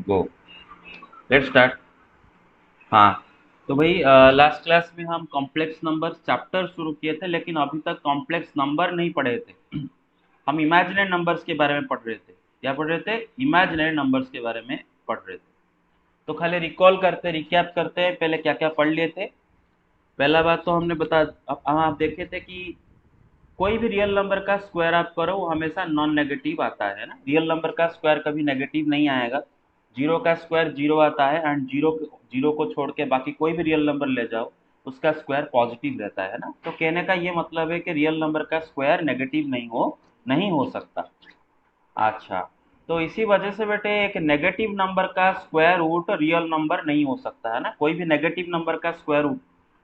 Go, let's start. हाँ, तो भाई लास्ट क्लास में हम कॉम्प्लेक्स नंबर्स चैप्टर शुरू किए थे, लेकिन अभी तक कॉम्प्लेक्स नंबर नहीं पढ़े थे। हम इमेजिनरी नंबर्स के बारे में पढ़ रहे थे। क्या पढ़ रहे थे? इमेजिनरी नंबर्स के बारे में पढ़ रहे थे। तो खाली रिकॉल करते, रिकैप करते हैं पहले क्या क्या पढ़ लिए थे। पहला बात तो हमने अब हम आप देखे थे कि कोई भी रियल नंबर का स्क्वायर आप करो वो हमेशा नॉन नेगेटिव आता है ना। रियल नंबर का स्क्वायर कभी नेगेटिव नहीं आएगा। जीरो का स्क्वायर जीरो आता है, एंड जीरो जीरो को छोड़ के बाकी कोई भी रियल नंबर ले जाओ उसका स्क्वायर पॉजिटिव रहता है ना। तो कहने का ये मतलब है कि रियल नंबर का स्क्वायर नेगेटिव नहीं हो सकता। अच्छा, तो इसी वजह से बेटे एक नेगेटिव नंबर का स्क्वायर रूट रियल नंबर नहीं हो सकता है ना। कोई भी नेगेटिव नंबर का स्क्वायर रूट,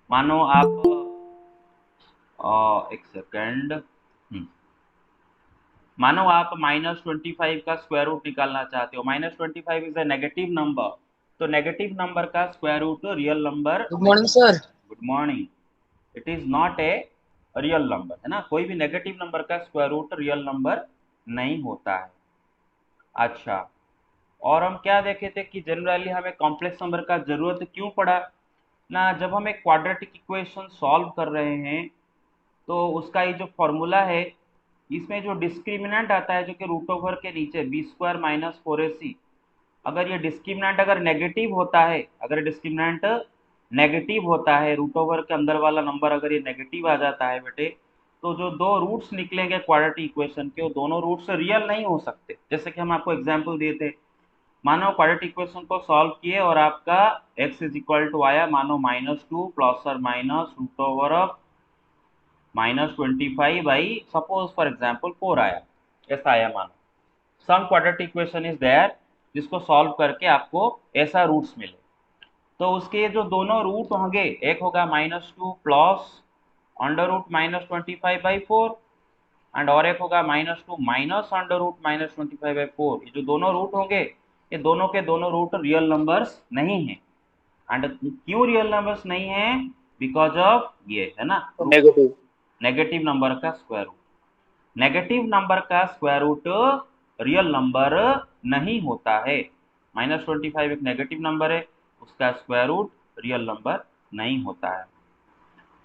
मानो आप एक सेकेंड, मानो आप -25 का स्क्वायर रूट निकालना चाहते हो। -25 इज ए नेगेटिव नंबर, तो नेगेटिव नंबर का square root real number good नहीं। Morning sir. Good morning. It is not a real number है ना। कोई भी नेगेटिव नंबर का स्क्वायर रूट रियल नंबर नहीं होता है। अच्छा, और हम क्या देखे थे कि जनरली हमें कॉम्प्लेक्स नंबर का जरूरत क्यों पड़ा ना। जब हम एक क्वाड्रेटिक इक्वेशन सॉल्व कर रहे हैं तो उसका ये जो फॉर्मूला है, इसमें जो डिस्क्रिमिनेंट आता है जो कि रूट ओवर के नीचे b² - 4ac, अगर ये डिस्क्रिमिनेंट अगर नेगेटिव होता है, अगर डिस्क्रिमिनेंट नेगेटिव होता है, रूट ओवर के अंदर वाला नंबर अगर ये नेगेटिव आ जाता है बेटे, तो जो दो रूट्स निकलेंगे क्वाड्रेटिक इक्वेशन के वो दोनों रूट्स रियल नहीं हो सकते। जैसे कि हम आपको एग्जांपल दिए थे, मानो क्वाड्रेटिक इक्वेशन को सॉल्व किए और आपका x इज इक्वल टू आया मानो -2 प्लस और minus root over of -25 by suppose for example 4 आया, ऐसा आया मानो। Some quadratic equation is there जिसको सॉल्व करके आपको ऐसा रूट्स मिले, तो उसके जो दोनों रूट होंगे, एक होगा -2 प्लस √-25/4, एंड और एक होगा -2 माइनस √-25/4। ये जो दोनों रूट होंगे ये दोनों के दोनों रूट रियल नंबर्स नहीं है। एंड क्यों रियल नंबर्स नहीं है? बिकॉज ऑफ ये है ना, रूट नेगेटिव। नेगेटिव नंबर का स्क्वायर रूट। नेगेटिव नंबर का स्क्वायर रूट रियल नंबर नहीं होता है। -25 एक नेगेटिव नंबर है, उसका स्क्वायर रूट रियल नंबर नहीं होता है।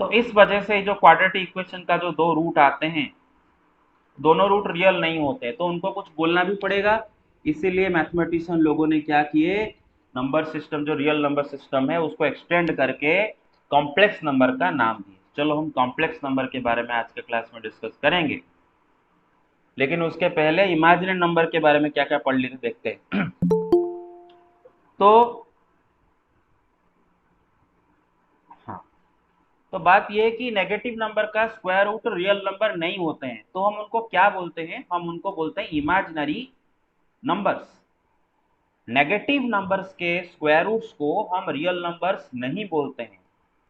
तो इस वजह से जो क्वाड्रेटिक इक्वेशन का जो दो रूट आते हैं, दोनों रूट रियल नहीं होते, तो उनको कुछ बोलना भी पड़ेगा। इसीलिए मैथमेटिशियन लोगों ने क्या किए, नंबर सिस्टम जो रियल नंबर सिस्टम है उसको एक्सटेंड करके कॉम्प्लेक्स नंबर का नाम दिए। चलो हम कॉम्प्लेक्स नंबर के बारे में आज के क्लास में डिस्कस करेंगे, लेकिन उसके पहले इमेजिनरी नंबर के बारे में क्या क्या पढ़ लेते देखते हैं। तो हाँ, तो बात यह है कि नेगेटिव नंबर का स्क्वायर रूट रियल नंबर नहीं होते हैं, तो हम उनको क्या बोलते हैं? हम उनको बोलते हैं इमेजिनरी नंबर्स। नेगेटिव नंबर्स के स्क्वायर रूट्स को हम रियल नंबर्स नहीं बोलते हैं,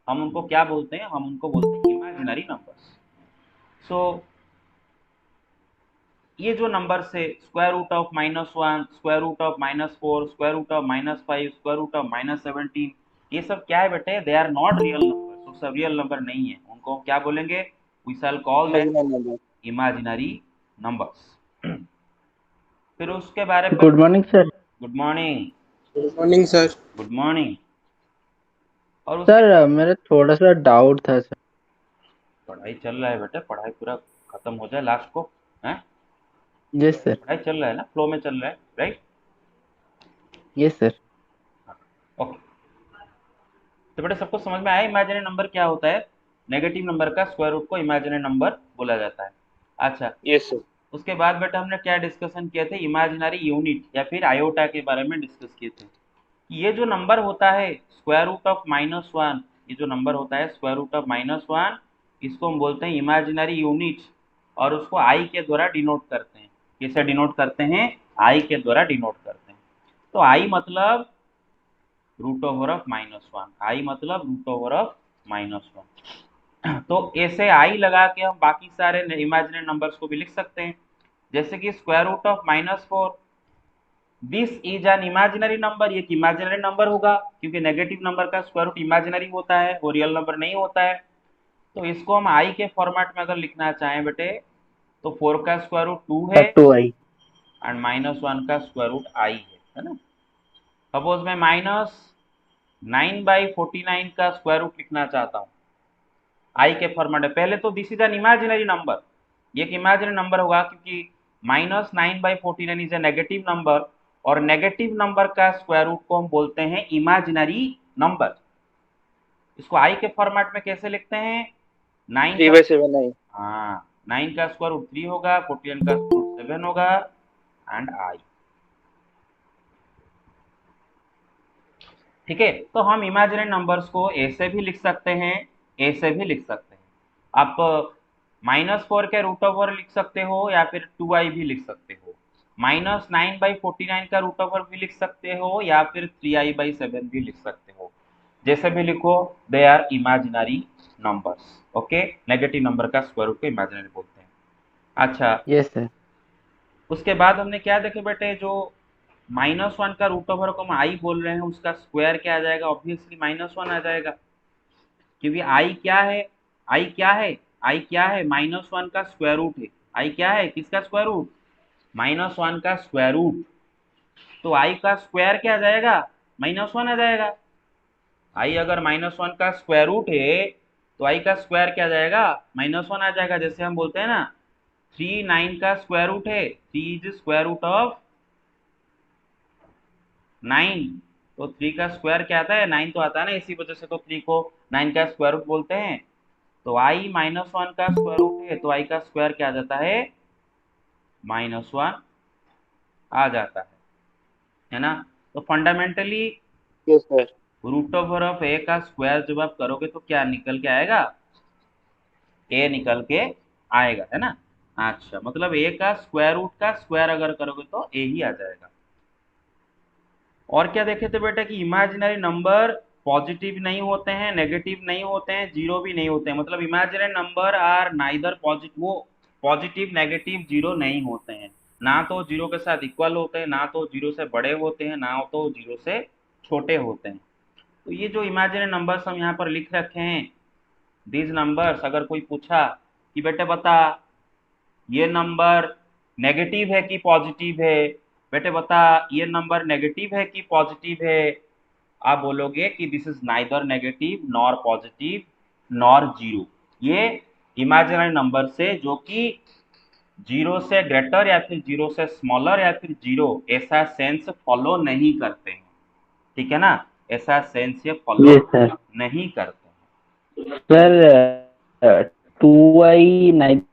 हम उनको क्या बोलते हैं? हम उनको बोलते हैं इमेजिनरी नंबर्स। सो ये जो नंबर्स है, square root of -1, square root of -4, square root of -5, square root of -17, ये सब क्या है बेटे? They are not real number, तो सब रियल नंबर नहीं है। उनको हम क्या बोलेंगे? We shall call them imaginary number. Imaginary numbers. फिर उसके बारे में, good morning sir. Good morning. Good morning sir. Good morning. और उसके सर मेरा थोड़ा सा डाउट था सर। पढ़ाई चल रहा है बेटा, पढ़ाई पूरा खत्म हो जाए लास्ट को, हैं? Yes sir. पढ़ाई चल रहा है ना, फ्लो में चल रहा है, राइट? Yes sir. ओके, तो बेटा सबको समझ में आया इमेजिनरी नंबर क्या होता है? नेगेटिव नंबर का स्क्वायर रूट को इमेजिनरी नंबर बोला जाता है। अच्छा, यस सर। उसके बाद बेटा हमने क्या डिस्कशन किए थे? इमेजिनरी यूनिट या फिर आयोटा के बारे में डिस्कस किए थे। ये जो नंबर होता है स्क्वायर रूट ऑफ -1, ये जो नंबर होता है स्क्वायर रूट ऑफ -1, इसको हम बोलते हैं इमेजिनरी यूनिट, और उसको आई के द्वारा डिनोट करते हैं। किसे डिनोट करते हैं? आई के द्वारा डिनोट करते हैं। तो आई मतलब रूट ओवर ऑफ -1, आई मतलब रूट ओवर ऑफ -1। तो ऐसे आई लगा के हम बाकी सारे इमेजिनरी नंबर्स को भी लिख सकते हैं। जैसे कि square root of -4, this is an imaginary number, ये इमेजिनरी नंबर होगा क्योंकि नेगेटिव नंबर का स्क्वायर रूट इमेजिनरी होता है, वो रियल नंबर नहीं होता है। तो इसको हम आई के फॉर्मेट में अगर लिखना चाहें बेटे, तो 4 का स्क्वायर रूट 2 है, टू आई। एंड -1 का स्क्वायर रूट आई है ना। सपोज मैं -9/49 का स्क्वायर रूट लिखना चाहता हूँ आई के फॉर्मेट में। पहले तो this is an imaginary number, ये एक इमेजिनरी नंबर होगा क्योंकि -9/49 इज ए नेगेटिव नंबर, और नेगेटिव नंबर का स्क्वायर रूट को हम बोलते हैं इमेजिनरी नंबर। इसको आई के फॉर्मेट में कैसे लिखते हैं? 9 3 का, by 7 आई। हाँ 9 का स्क्वायर रूट 3 होगा, 49 का स्क्वायर रूट 7 होगा, एंड आई। ठीक है, तो हम इमेजिनरी नंबर्स को ऐसे भी लिख सकते हैं, ऐसे भी लिख सकते हैं। आप -4 के रूट ओवर लिख सकते हो, या फिर 2i भी लिख सकते हो। -9/49 का रूट ओवर भी लिख सकते हो, या फिर 3i/7 भी लिख सकते हो। जैसे भी लिखो, they are imaginary numbers. Okay, negative number का स्क्वायर रूट को इमेजिनरी बोलते हैं। अच्छा, यस सर। उसके बाद हमने क्या देखे बेटे, जो -1 का रूट ओवर को हम आई बोल रहे हैं, उसका स्क्वायर क्या आ जाएगा? ऑब्वियसली -1 आ जाएगा, क्योंकि आई क्या है? आई क्या है? आई क्या है? -1 का स्क्वायर रूट है। आई क्या है? किसका स्क्वायर रूट? -1 का स्क्वायर रूट। तो आई का स्क्वायर क्या आ जाएगा? -1 आ जाएगा। आई अगर -1 का स्क्वायर रूट है, तो आई का स्क्वायर क्या आ जाएगा? -1 आ जाएगा। जैसे हम बोलते हैं ना, 3 9 का स्क्वायर रूट है, 3 इज स्क्वायर रूट ऑफ 9, तो 3 का स्क्वायर क्या आता है? 9 तो आता है ना, इसी वजह से तो 3 को 9 का स्क्वायर रूट बोलते हैं। तो आई -1 का स्क्वायर रूट है, तो आई का स्क्वायर क्या आ जाता है? -1 आ जाता है ना। तो fundamentally yes sir. Root over of a का स्क्वायर जब आप करोगे तो क्या निकल के आएगा? ए निकल के आएगा, है ना। अच्छा, मतलब ए का स्क्वायर रूट का स्क्वायर अगर करोगे तो ए ही आ जाएगा। और क्या देखे थे बेटा कि इमेजिनरी नंबर पॉजिटिव नहीं होते हैं, नेगेटिव नहीं होते हैं, जीरो भी नहीं होते हैं। मतलब imaginary number are neither positive, वो पॉजिटिव नेगेटिव जीरो नहीं होते हैं। ना तो जीरो के साथ इक्वल होते हैं, ना तो जीरो से बड़े होते हैं, ना तो जीरो से छोटे होते हैं। तो ये जो इमेजिनरी नंबर्स हम यहाँ पर लिख रखे हैं, दीज नंबर्स, अगर कोई पूछा कि बेटे बता ये नंबर नेगेटिव है कि पॉजिटिव है, बेटे बता ये नंबर नेगेटिव है कि पॉजिटिव है, आप बोलोगे कि this is neither negative nor positive nor zero. ये इमेजिनरी नंबर से जो कि जीरो से ग्रेटर या फिर जीरो से स्मॉलर या फिर जीरो ऐसा सेंस फॉलो नहीं करते हैं। ठीक है ना, ऐसा सेंस ये फॉलो यस सर। नहीं करते सर 2i नाइन हैं।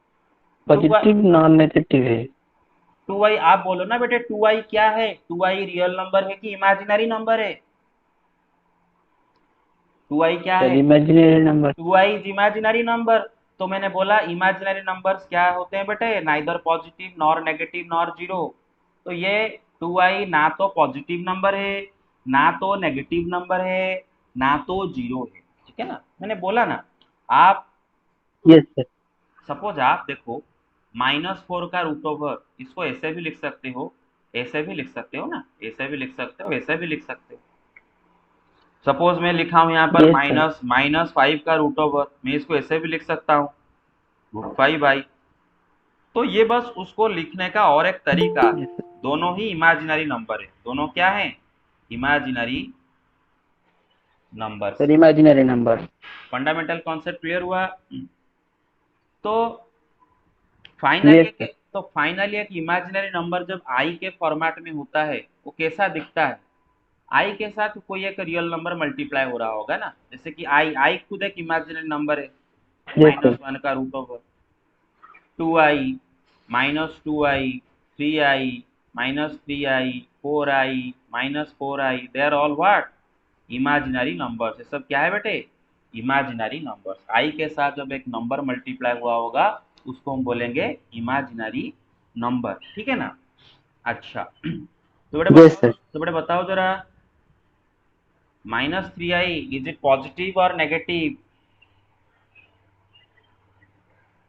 पॉजिटिव नॉन नेगेटिव है। 2i आप बोलो ना बेटे, 2i क्या है? 2i रियल नंबर है कि इमेजिनरी नंबर है? 2i क्या सर है? Imaginary number. 2i is imaginary number. तो मैंने बोला इमेजिनरी नंबर्स क्या होते हैं बेटे? Neither positive nor negative nor zero. तो ये 2i ना तो पॉजिटिव नंबर है, ना तो नेगेटिव नंबर है, ना तो जीरो है। ठीक है ना, मैंने बोला ना। आप यस सर। सपोज आप देखो, -4 का रूट ओवर, इसको ऐसे भी लिख सकते हो, ऐसे भी लिख सकते हो ना, ऐसे भी लिख सकते हो, ऐसे भी लिख सकते हो। सपोज मैं लिखा हूं यहाँ पर यस सर। -5 का रूट ओवर, मैं इसको ऐसे भी लिख सकता हूँ, √5i। तो ये बस उसको लिखने का और एक तरीका है। Yes sir. दोनों ही इमेजिनरी नंबर है, दोनों क्या है? Imaginary numbers. Sir imaginary number. Fundamental concept clear हुआ? तो यस सर। फाइनली एक इमेजिनरी नंबर जब आई के फॉर्मेट में होता है, वो कैसा दिखता है? आई के साथ कोई एक रियल नंबर मल्टीप्लाई हो रहा होगा ना, जैसे कि आई आई खुद एक इमेजिनरी नंबर है। Yes sir. -1 का root over 2i, -2i, 3i, -3i, 4i, -4i, they are all what? Imaginary numbers. ये सब क्या है बेटे? Imaginary numbers. आई के साथ जब एक नंबर मल्टीप्लाई हुआ होगा, उसको हम बोलेंगे इमेजिनरी नंबर। ठीक है ना। अच्छा, यस सर। तो बेटे बताओ जरा, -3i इज इट पॉजिटिव और negative?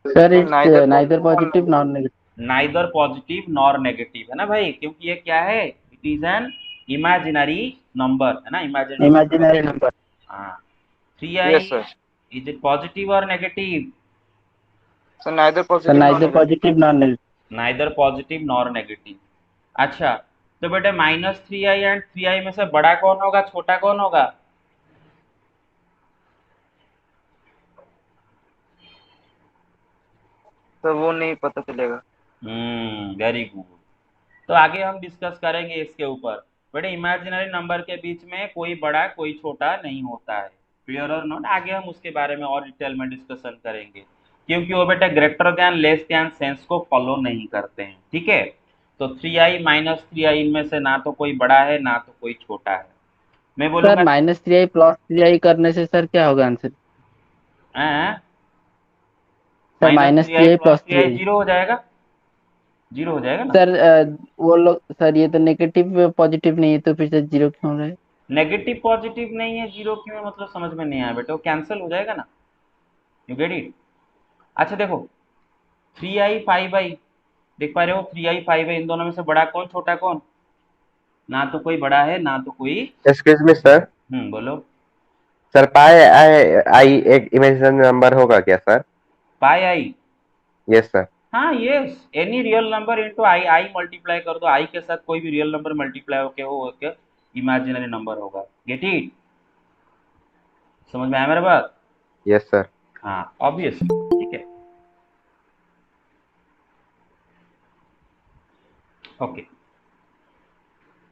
Sir sir it's neither neither positive non positive negative. Non negative. Neither positive nor negative, है ना भाई, क्योंकि ये क्या है? It is an imaginary number, है ना, इमेजिनरी नंबर। Imaginary number. हाँ, 3i yes sir. Is it positive और negative? Sir neither sir positive non neither negative. Positive non negative. Neither positive nor negative. अच्छा, तो बेटे -3i एंड 3i में से बड़ा कौन होगा, छोटा कौन होगा? तो वो नहीं पता चलेगा। Very good. तो आगे हम डिस्कस करेंगे इसके ऊपर। बेटे इमेजिनरी नंबर के बीच में कोई बड़ा कोई छोटा नहीं होता है, क्लियर और नॉट? आगे हम उसके बारे में और डिटेल में डिस्कशन करेंगे, क्योंकि वो बेटा greater than less than sense को फॉलो नहीं करते हैं, ठीक है? तो 3i -3i इनमें से ना तो कोई बड़ा है ना तो कोई छोटा है। मैं सर बोलूंगा -3i +3i करने से सर क्या होगा answer? Sir -3i -3i plus 3i +3i। Zero हो जाएगा, जीरो हो जाएगा ना? सर वो लोग सर ये तो नेगेटिव पॉजिटिव नहीं है तो फिर सर जीरो क्यों हो रहा है? नेगेटिव पॉजिटिव नहीं है, जीरो क्यों है मतलब समझ में नहीं आया बेटे, वो कैंसिल हो जाएगा ना, यू गेट इट? अच्छा देखो, 3i 5i, देख पा रहे हो? 3i 5i, इन दोनों में से बड़ा कौन छोटा कौन? ना तो कोई बड़ा है ना तो कोई। Excuse me sir. बोलो। सर पाई आई आई एक इमेजिनरी नंबर होगा क्या सर? पाई आई, यस सर। हाँ yes, any real number into I, I multiply कर दो, आई के साथ कोई भी रियल नंबर मल्टीप्लाई होके इमेजिनरी नंबर होगा, गेट इट? समझ में आया मेरा बात? Yes sir. हाँ ऑब्वियस, ठीक है, ओके।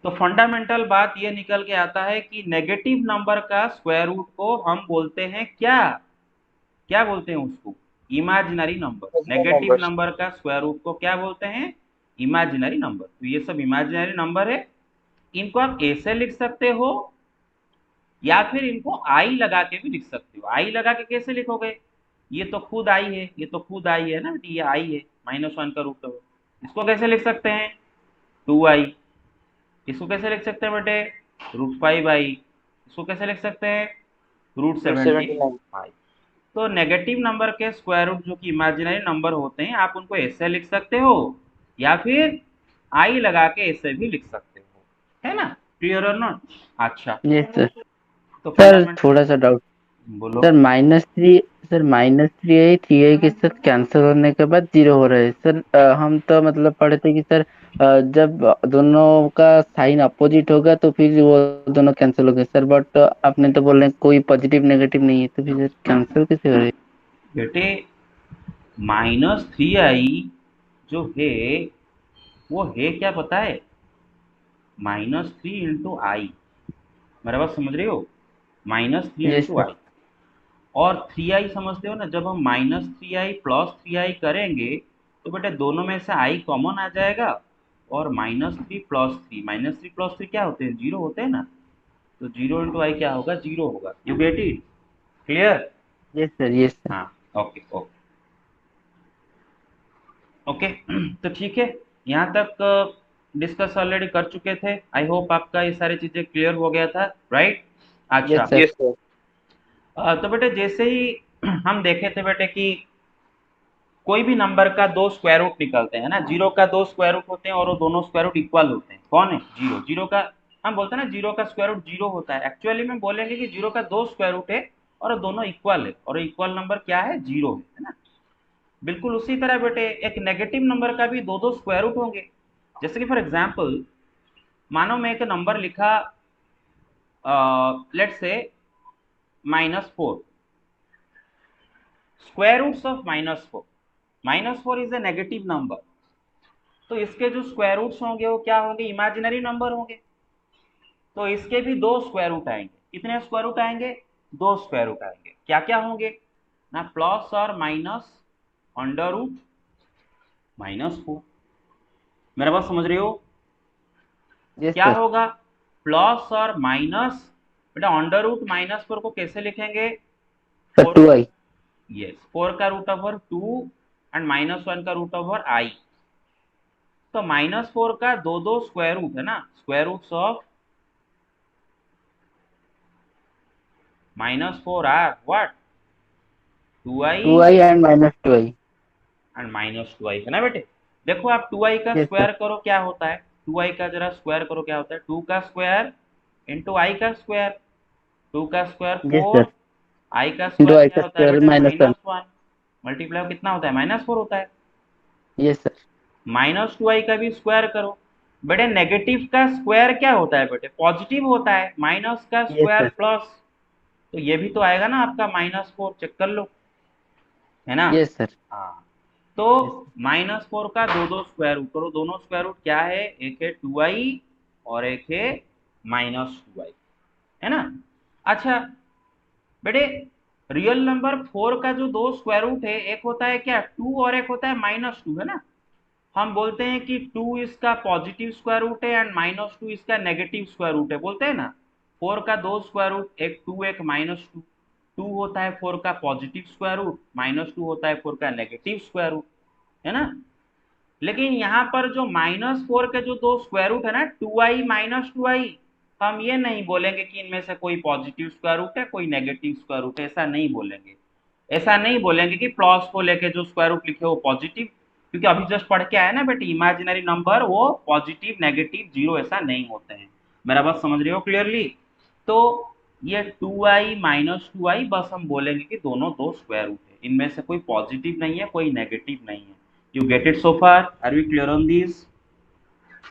तो फंडामेंटल बात ये निकल के आता है कि नेगेटिव नंबर का स्क्वायर रूट को हम बोलते हैं क्या? क्या बोलते हैं उसको? Imaginary number. Negative numbers. Number का स्क्वायर रूट को क्या बोलते हैं? Imaginary number. तो ये सब इमेजिनरी नंबर है, इनको आप ऐसे लिख सकते हो या फिर इनको आई लगा के भी लिख सकते हो। आई लगा के कैसे लिखोगे? ये तो खुद आई है, ये तो खुद आई है ना बेटी, ये आई है, -1 का रूट है। इसको कैसे लिख सकते हैं? 2i। इसको कैसे लिख सकते हैं बेटे? √5i। इसको कैसे लिख सकते हैं? √75। 79। तो नेगेटिव नंबर के स्क्वायर रूट जो कि इमेजिनरी नंबर होते हैं, आप उनको ऐसे लिख सकते हो या फिर आई लगा के ऐसे भी लिख सकते हो, है ना? क्लियर और नॉट? अच्छा, यस सर। तो सर फंडामेंट, थोड़ा सा डाउट। बोलो। सर -3, सर -3i 3i के साथ कैंसिल होने के बाद जीरो हो रहा है सर। हम तो मतलब पढ़े थे कि सर जब दोनों का साइन अपोजिट होगा तो फिर वो दोनों कैंसिल हो गए सर, बट आपने तो बोल रहे हैं कोई पॉजिटिव नेगेटिव नहीं है तो फिर सर कैंसिल कैसे हो रहे हैं? बेटे -3i जो है वो है क्या पता है? -3 × i। मेरा बात समझ रहे हो? -3 यस × सर। i। और 3i समझते हो ना, जब हम -3i + 3i करेंगे तो बेटा दोनों में से i कॉमन आ जाएगा, और -3 + 3, -3 + 3 क्या होते हैं? जीरो होते हैं ना। तो 0 × i क्या होगा? जीरो होगा, you get it? Clear? Yes sir. Yes sir. हाँ, ओके ओके ओके। तो ठीक है, यहाँ तक डिस्कस ऑलरेडी कर चुके थे। आई होप आपका ये सारी चीजें क्लियर हो गया था, राइट? अच्छा, यस सर। Yes sir. तो बेटे जैसे ही हम देखे थे बेटे कि कोई भी नंबर का दो स्क्वायर रूट निकलते हैं ना, जीरो का दो स्क्वायर रूट होते हैं और वो दोनों स्क्वायर रूट इक्वल होते हैं। कौन है? जीरो। जीरो का, हम बोलते हैं ना जीरो का स्क्वायर रूट जीरो होता है, एक्चुअली में बोलेंगे कि जीरो का दो स्क्वायर रूट है और दोनों इक्वल है, और इक्वल नंबर क्या है? जीरो है ना। बिल्कुल उसी तरह बेटे एक नेगेटिव नंबर का भी दो दो स्क्वायर रूट होंगे। जैसे कि फॉर एग्जाम्पल, मानो मैं एक नंबर लिखा, let's say -4, square roots of -4। -4 is a negative number, तो इसके जो स्क्वायर रूट्स होंगे वो क्या होंगे? इमेजिनरी नंबर होंगे। तो इसके भी दो स्क्वायर रूट आएंगे। कितने स्क्वायर रूट आएंगे? दो स्क्वायर रूट आएंगे। क्या क्या होंगे ना? प्लस और माइनस, √-4। मेरा बात समझ रहे हो? यस क्या सर। होगा? प्लस और माइनस, बेटा √-4 को कैसे लिखेंगे? Sir 4 2i। यस, 4 का √2 एंड -1 का √i। तो -4 का दो दो स्क्वायर रूट है ना, square roots of -4 are what? 2i 2i and -2i। And -2i, है ना बेटे? देखो आप 2i का यस सर। स्क्वायर करो क्या होता है, 2i का जरा स्क्वायर करो क्या होता है? 2 का स्क्वायर इंटू आई का स्क्वायर। 2 का स्क्वायर यस 4, सर। आई का इंटू स्क्वायर i क्या का होता है स्क्वायर बेटे? -1। -1। मल्टीप्लाई कितना होता है? -4 होता है। Yes sir. -2i का भी स्क्वायर करो, बेटे नेगेटिव का स्क्वायर क्या होता है बेटे, पॉजिटिव होता है, माइनस का यस स्क्वायर सर। प्लस, तो ये भी तो आएगा ना आपका -4, चेक कर लो, है ना। Yes sir. हाँ, तो यस -4 का दो दो स्क्वायर रूट करो, दोनों स्क्वायर रूट क्या है, एक है 2i और एक है -2i, है ना। अच्छा बेटे, रियल नंबर 4 का जो दो स्क्वायर रूट है, एक होता है क्या 2 और एक होता है -2, है ना। हम बोलते हैं कि 2 इसका पॉजिटिव स्क्वायर रूट है एंड -2 इसका नेगेटिव स्क्वायर रूट है, बोलते हैं ना। 4 का दो स्क्वायर रूट, एक 2 एक -2, 2 होता है 4 का पॉजिटिव स्क्वायर रूट, -2 होता है 4 का नेगेटिव स्क्वायर रूट, है ना। लेकिन यहाँ पर जो -4 के जो दो स्क्वायर रूट है ना, 2i -2i, हम ये नहीं बोलेंगे कि इनमें से कोई पॉजिटिव स्क्वायर रूट है कोई नेगेटिव स्क्वायर रूट है, ऐसा नहीं बोलेंगे। ऐसा नहीं बोलेंगे कि प्लस को लेके जो स्क्वायर रूट लिखे वो पॉजिटिव, क्योंकि अभी जस्ट पढ़ के आया ना बेटे, इमेजिनरी नंबर वो पॉजिटिव नेगेटिव जीरो ऐसा नहीं होते हैं। मेरा बात समझ रहे हो क्लियरली। तो ये 2i -2i बस हम बोलेंगे कि दोनों दो स्क्वायर रूट है, इनमें से कोई पॉजिटिव नहीं है कोई नेगेटिव नहीं है। You get it so far, are we clear on this.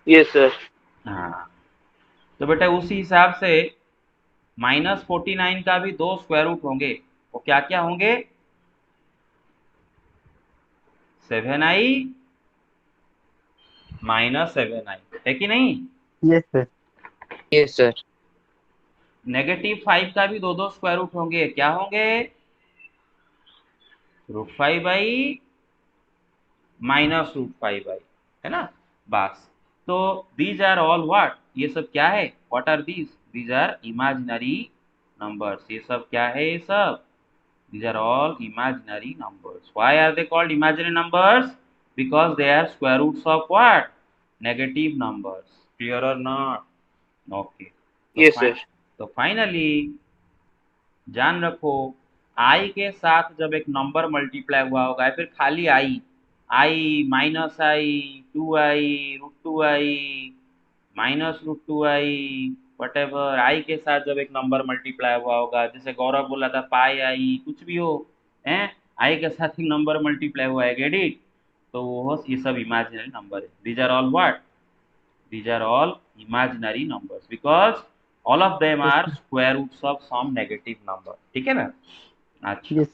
Yes sir. हाँ, तो बेटा उसी हिसाब से -49 का भी दो स्क्वायर रूट होंगे, वो क्या क्या होंगे, 7i -7i, है कि नहीं। Yes sir. Yes sir. -5 का भी दो दो स्क्वायर रूट होंगे, क्या होंगे, √5i -√5i, है ना। बस, तो दीज आर ऑल व्हाट, ये सब क्या है, what are these are imaginary numbers, ये सब क्या है, ये सब these are all imaginary numbers. Why are they called imaginary numbers? Because they are square roots of what, negative numbers, clear or not, okay। तो यस सर। तो finally जान रखो, आई के साथ जब एक नंबर मल्टीप्लाई हुआ होगा या फिर खाली आई, -i 2i √2i -√2i whatever, आई के साथ जब एक नंबर मल्टीप्लाई हुआ होगा, जैसे गौरव बोला था पाई आई कुछ भी हो, हैं, आई के साथ एक नंबर मल्टीप्लाई हुआ है, गेट इट। तो वो ये सब इमेजिनरी नंबर है, these are all what, these are all imaginary numbers because all of them yes are sir. square roots of some negative number, ठीक है ना। अच्छा, यस।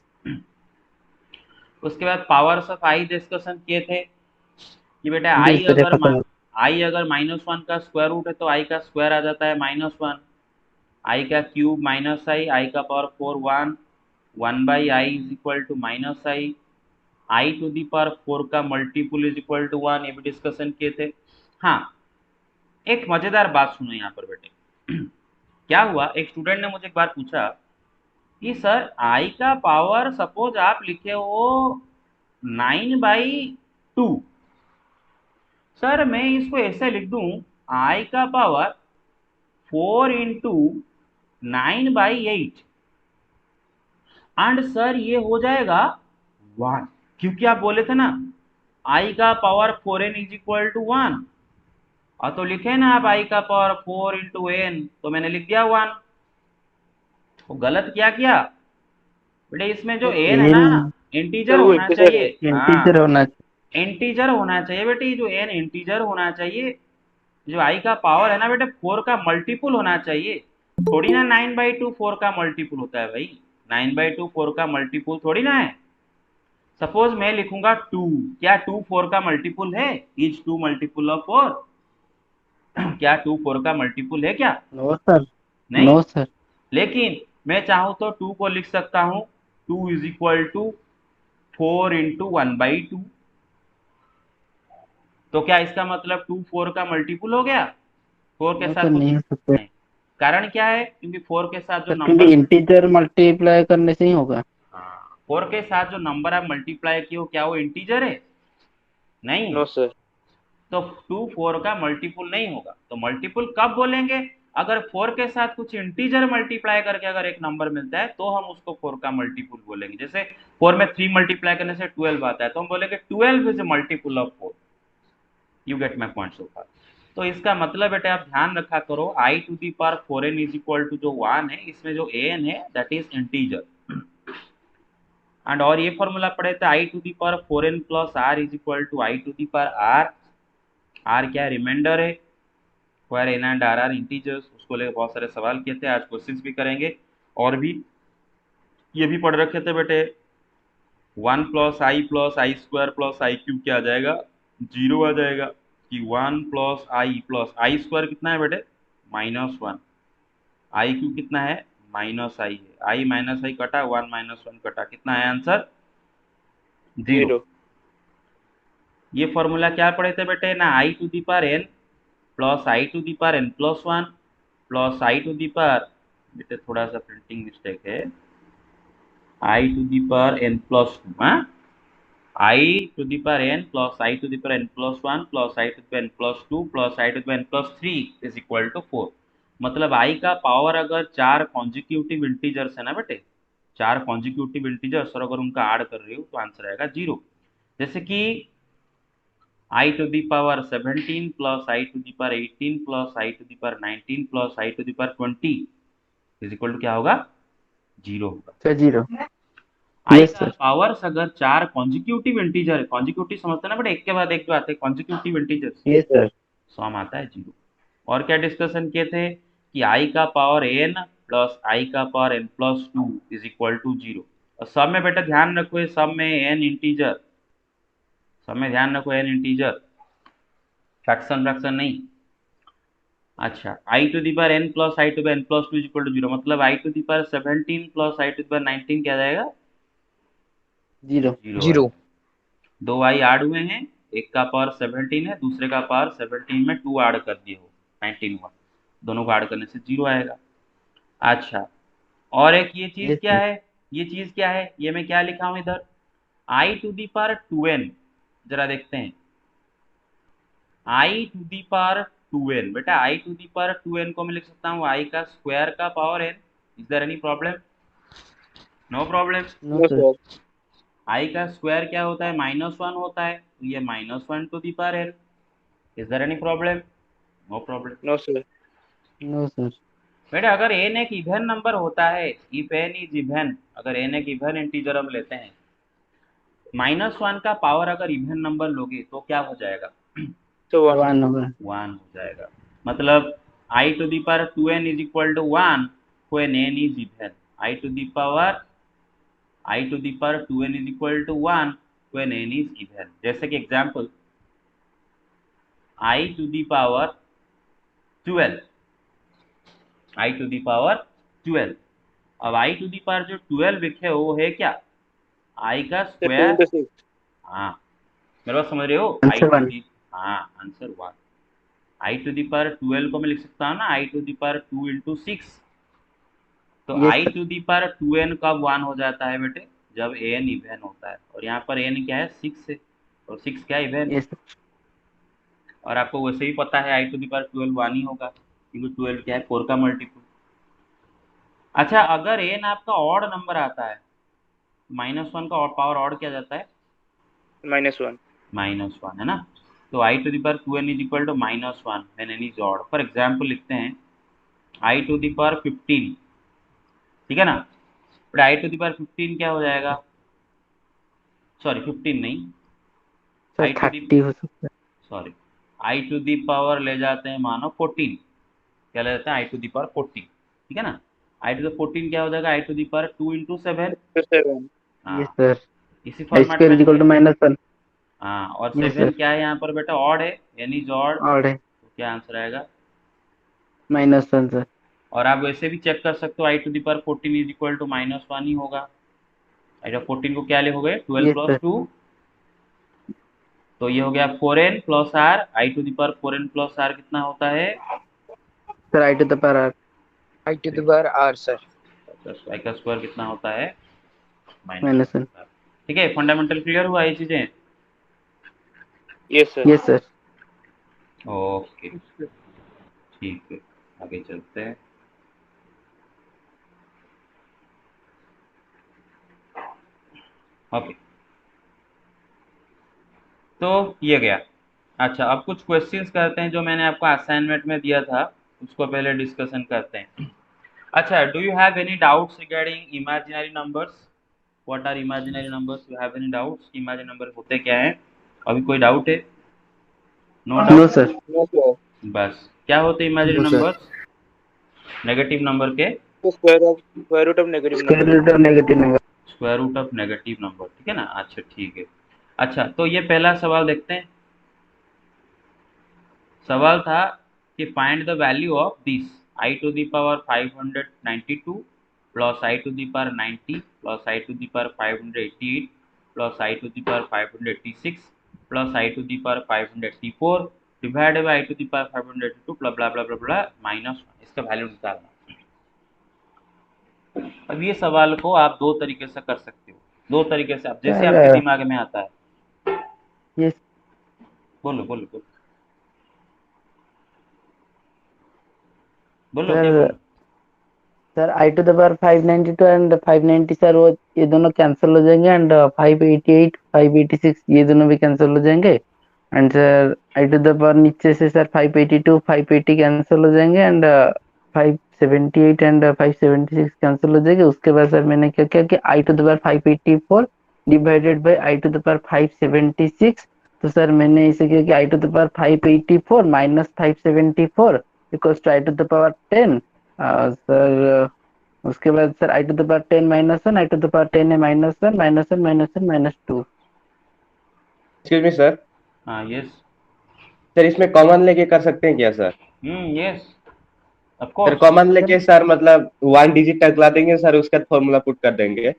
उसके बाद पावर्स ऑफ आई डिस्कशन किए थे कि बेटा जी आई सर, ये अगर खत्म। -1 का स्क्वायर रूट है तो आई का स्क्वायर आ जाता है -1, आई का क्यूब -i, आई का power 4 1, 1/i is equal to -i, i to the power 4 का मल्टीपुल इज इक्वल टू 1, ये भी डिस्कशन किए थे। हाँ, एक मजेदार बात सुनो यहाँ पर बेटे। क्या हुआ, एक स्टूडेंट ने मुझे एक बार पूछा कि सर आई का पावर सपोज आप लिखे हो 9/2, सर मैं इसको ऐसे लिख दूं, आई का पावर 4 × 9/8, एंड सर ये हो जाएगा 1, क्योंकि आप बोले थे ना आई का power 4n is equal to 1, और तो लिखे ना आप आई का पावर 4 × n, तो मैंने लिख दिया 1। तो गलत क्या किया बेटे, इसमें जो सर एन है एन ना इंटीजर सर वो होना इंटीजर है। चाहिए, इंटीजर हाँ होना इंटीजर होना चाहिए बेटे, जो एन इंटीजर होना चाहिए, जो आई का पावर है ना बेटे 4 का मल्टीपुल होना चाहिए, थोड़ी ना 9/2 4 का मल्टीपुल होता है भाई, 9/2 4 का मल्टीपुल थोड़ी ना है। सपोज मैं लिखूंगा 2, क्या 2 4 का मल्टीपुल है, इज 2 मल्टीपुल ऑफ 4, क्या 2 4 का मल्टीपुल है क्या, नो सर। नहीं। No sir. लेकिन मैं चाहूं तो 2 को लिख सकता हूं, 2 इज इक्वल टू 4 × 1/2, तो क्या इसका मतलब 2 4 का मल्टीपुल हो गया, 4 के नो सर, साथ कुछ नहीं हो सकते नहीं। कारण क्या है, क्योंकि 4 के साथ जो सर, क्योंकि नंबर, इंटीजर मल्टीप्लाई करने से ही होगा। हाँ 4 के साथ जो नंबर आप मल्टीप्लाई किए हो क्या वो इंटीजर है, नहीं। No sir. तो 2 4 का मल्टीपुल नहीं होगा, तो मल्टीपुल कब बोलेंगे, अगर 4 के साथ कुछ इंटीजर मल्टीप्लाई करके अगर एक नंबर मिलता है तो हम उसको 4 का मल्टीपुल बोलेंगे। जैसे 4 में 3 मल्टीप्लाई करने से 12 आता है, तो हम बोलेंगे 12 is a multiple of 4। You get my point so far. तो इसका मतलब बेटे आप ध्यान रखा करो, i to the power 4n is equal to जो 1 है, इसमें जो an है दैट इज इंटीजर, एंड और ये फॉर्मूला पढ़े थे i to the power 4n plus r is equal to i to the power r, r क्या है, रिमाइंडर है, where n and r are integers, उसको लेकर बहुत सारे सवाल किए थे, आज क्वेश्चंस भी करेंगे और भी ये भी पढ़ रखे थे बेटे। 1 प्लस आई स्क्वायर प्लस आई क्यूब क्या आ जाएगा, 0 आ जाएगा कि 1 प्लस आई स्क्वायर कितना है बेटे, -1, आई क्यूब कितना है, माइनस आई है, आई माइनस आई कटा 1 माइनस 1 कटा, कितना है आंसर, 0। ये फॉर्मूला क्या पढ़े थे बेटे ना, i to the power n plus i to the power n plus 1 plus i to the power, बेटे थोड़ा सा प्रिंटिंग मिस्टेक है, i to the power n plus 2, हाँ, i to the power n plus i to the power n plus 1 plus i to the power n plus 2 plus i to the power n plus 3 is equal to 4। मतलब i का power अगर 4 consecutive integers है ना बेटे, 4 consecutive integers और अगर उनका add कर रही हो तो आंसर आएगा 0। जैसे कि i to the power 17 plus i to the power 18 plus i to the power 19 plus i to the power 20 is equal to क्या होगा, 0 होगा। सर 0। आई यस का सर। पावर्स अगर 4 कॉन्जिक्यूटिव इंटीजर है, कॉन्जिक्यूटिव समझते ना बेटा, एक के बाद एक जो आते हैं कॉन्जिक्यूटिव इंटीजर्स, यस सर। सम आता है 0। और क्या डिस्कशन किए थे कि आई का पावर एन प्लस आई का power n plus 2 is equal to 0। और सब में बेटा ध्यान रखो, ये सब में एन इंटीजर, सब में ध्यान रखो एन इंटीजर, फ्रैक्शन फ्रैक्शन नहीं। अच्छा, i to the power n plus i to n plus 2 is equal to 0, मतलब i to the power 17 plus i to the power 19 क्या जाएगा, 0। 0। दो आई ऐड हुए हैं, एक का पावर 17 है, दूसरे का पावर 17 में 2 ऐड कर दिए हो, 19 हुआ, दोनों को ऐड करने से 0 आएगा। अच्छा, और एक ये चीज यस क्या सर। है, ये चीज क्या है, ये मैं क्या लिखा हूं इधर, आई टू दी पावर 2n, जरा देखते हैं, आई टू दी पावर 2n, बेटा i to the power 2n को मैं लिख सकता हूँ आई का स्क्वायर का power n, is there any problem, no problem. No sir. I का स्क्वायर क्या होता है, -1 होता है, तो ये -1 to the power n, is there any problem, no problem. No sir. No sir. बेटा अगर n एक इवन नंबर होता है, इफ n इज इवन, अगर n एक इवन इंटीजर हम लेते हैं, -1 का पावर अगर इवन नंबर लोगे तो क्या हो जाएगा, तो 1 होगा। 1 हो जाएगा। मतलब i to the power 2n is equal to 1 when n is even, i to the power 2n is equal to 1 when n is even. जैसे कि example i to the power 12, i to the power 12, अब आई to the power जो 12 लिखे हो वो है क्या, आई का स्क्वायर, 26। हाँ मेरे बात समझ रहे हो, आई आंसर टू 1। दी, हाँ answer 1। I to the power 12 को मैं लिख सकता हूँ ना, i to the power 2 into 6, तो yes i sir. To the power 2n कब 1 हो जाता है बेटे, जब n इवन होता है, और यहाँ पर n क्या है 6 है, और 6 क्या इवन है, यस सर। और आपको वैसे भी पता है आई टू दी पावर 12 1 ही होगा, क्योंकि 12 क्या है 4 का मल्टीपल। अच्छा, अगर n आपका ऑड नंबर आता है, -1 का पावर ऑड क्या जाता है, -1। -1 है ना, तो i to the power 2n is equal to -1 when n is odd. For example लिखते हैं आई टू दी पावर 15, ठीक है ना, but i to the power 15 क्या हो जाएगा, सॉरी 15 नहीं, सर आई टू दी, 30 हो सकता है। Sorry i to the power ले जाते हैं मानो 14, क्या ले जाते हैं आई टू दी पावर 14, ठीक है ना, आई टू द 14 क्या हो जाएगा, i to the power 2 into 7, तो 7। हाँ यस सर। इसी फॉर्मेट स्क्वायर में इज इक्वल टू -1। हाँ, और यस 7 सर। क्या है यहाँ पर बेटा, ऑड है, यानी इज ऑड, ऑड है। तो क्या आंसर आएगा, -1 सर। और आप वैसे भी चेक कर सकते हो i to the power 14 is equal to -1 ही होगा, आई टू 14 को क्या लिखोगे 12 यस प्लस सर। 2, तो ये हो गया 4n plus r, i to the power 4n plus r कितना होता है, sir i to the power r. I to the power r sir. I का स्क्वायर कितना होता है, -1। -1। ठीक है, फंडामेंटल क्लियर हुआ ये चीजें, yes sir. Yes sir. Okay ठीक है, आगे चलते हैं। ओके, तो ये गया। अच्छा, अब कुछ क्वेश्चंस करते हैं जो मैंने आपको असाइनमेंट में दिया था, उसको पहले डिस्कशन करते हैं। अच्छा, do you have any doubts regarding imaginary numbers, what are imaginary numbers, you have any doubts, imaginary number होते क्या हैं, अभी कोई डाउट है, no no doubt, sir. No sir. बस क्या होते imaginary No, sir. Numbers negative number के So square root of negative square number. Root of negative number. Square root of negative number, ठीक है ना। अच्छा ठीक है। अच्छा तो ये पहला सवाल देखते हैं। सवाल था कि find the value of this i to the power 592 plus i to the power 90 plus i to the power 588 plus i to the power 586 plus i to the power 584 divided by i to the power 582 blah blah blah blah blah minus 1। इसका value निकालना। अब ये सवाल को आप दो तरीके से कर सकते हो, दो तरीके से, आप जैसे आपके सर दिमाग में आता है। ये बोलो बोलो बोलो बोलो, क्या सर बोलो। Sir i to the power 592 and 590 sir, वो ये दोनों कैंसिल हो जाएंगे, एंड 588 586 ये दोनों भी कैंसिल हो जाएंगे। And sir i to the power नीचे से सर 582 580 कैंसिल हो जाएंगे, एंड 578 एंड 576 कैंसिल हो जाएंगे। उसके बाद सर मैंने क्या किया कि i to the power 584 divided by i to the power 576। तो सर मैंने इसे किया कि i to the power 584 minus 574 equals to i to the power 10। Sir उसके बाद sir i to the power 10 -1 i to the power 10 है -1 -1 -1 -2। Excuse me sir. हाँ yes. Sir इसमें कॉमन लेके कर सकते हैं क्या sir? Yes of sir course. Common लेके सर मतलब 1 डिजिट टकला देंगे सर, उसका फॉर्मूला पुट कर देंगे।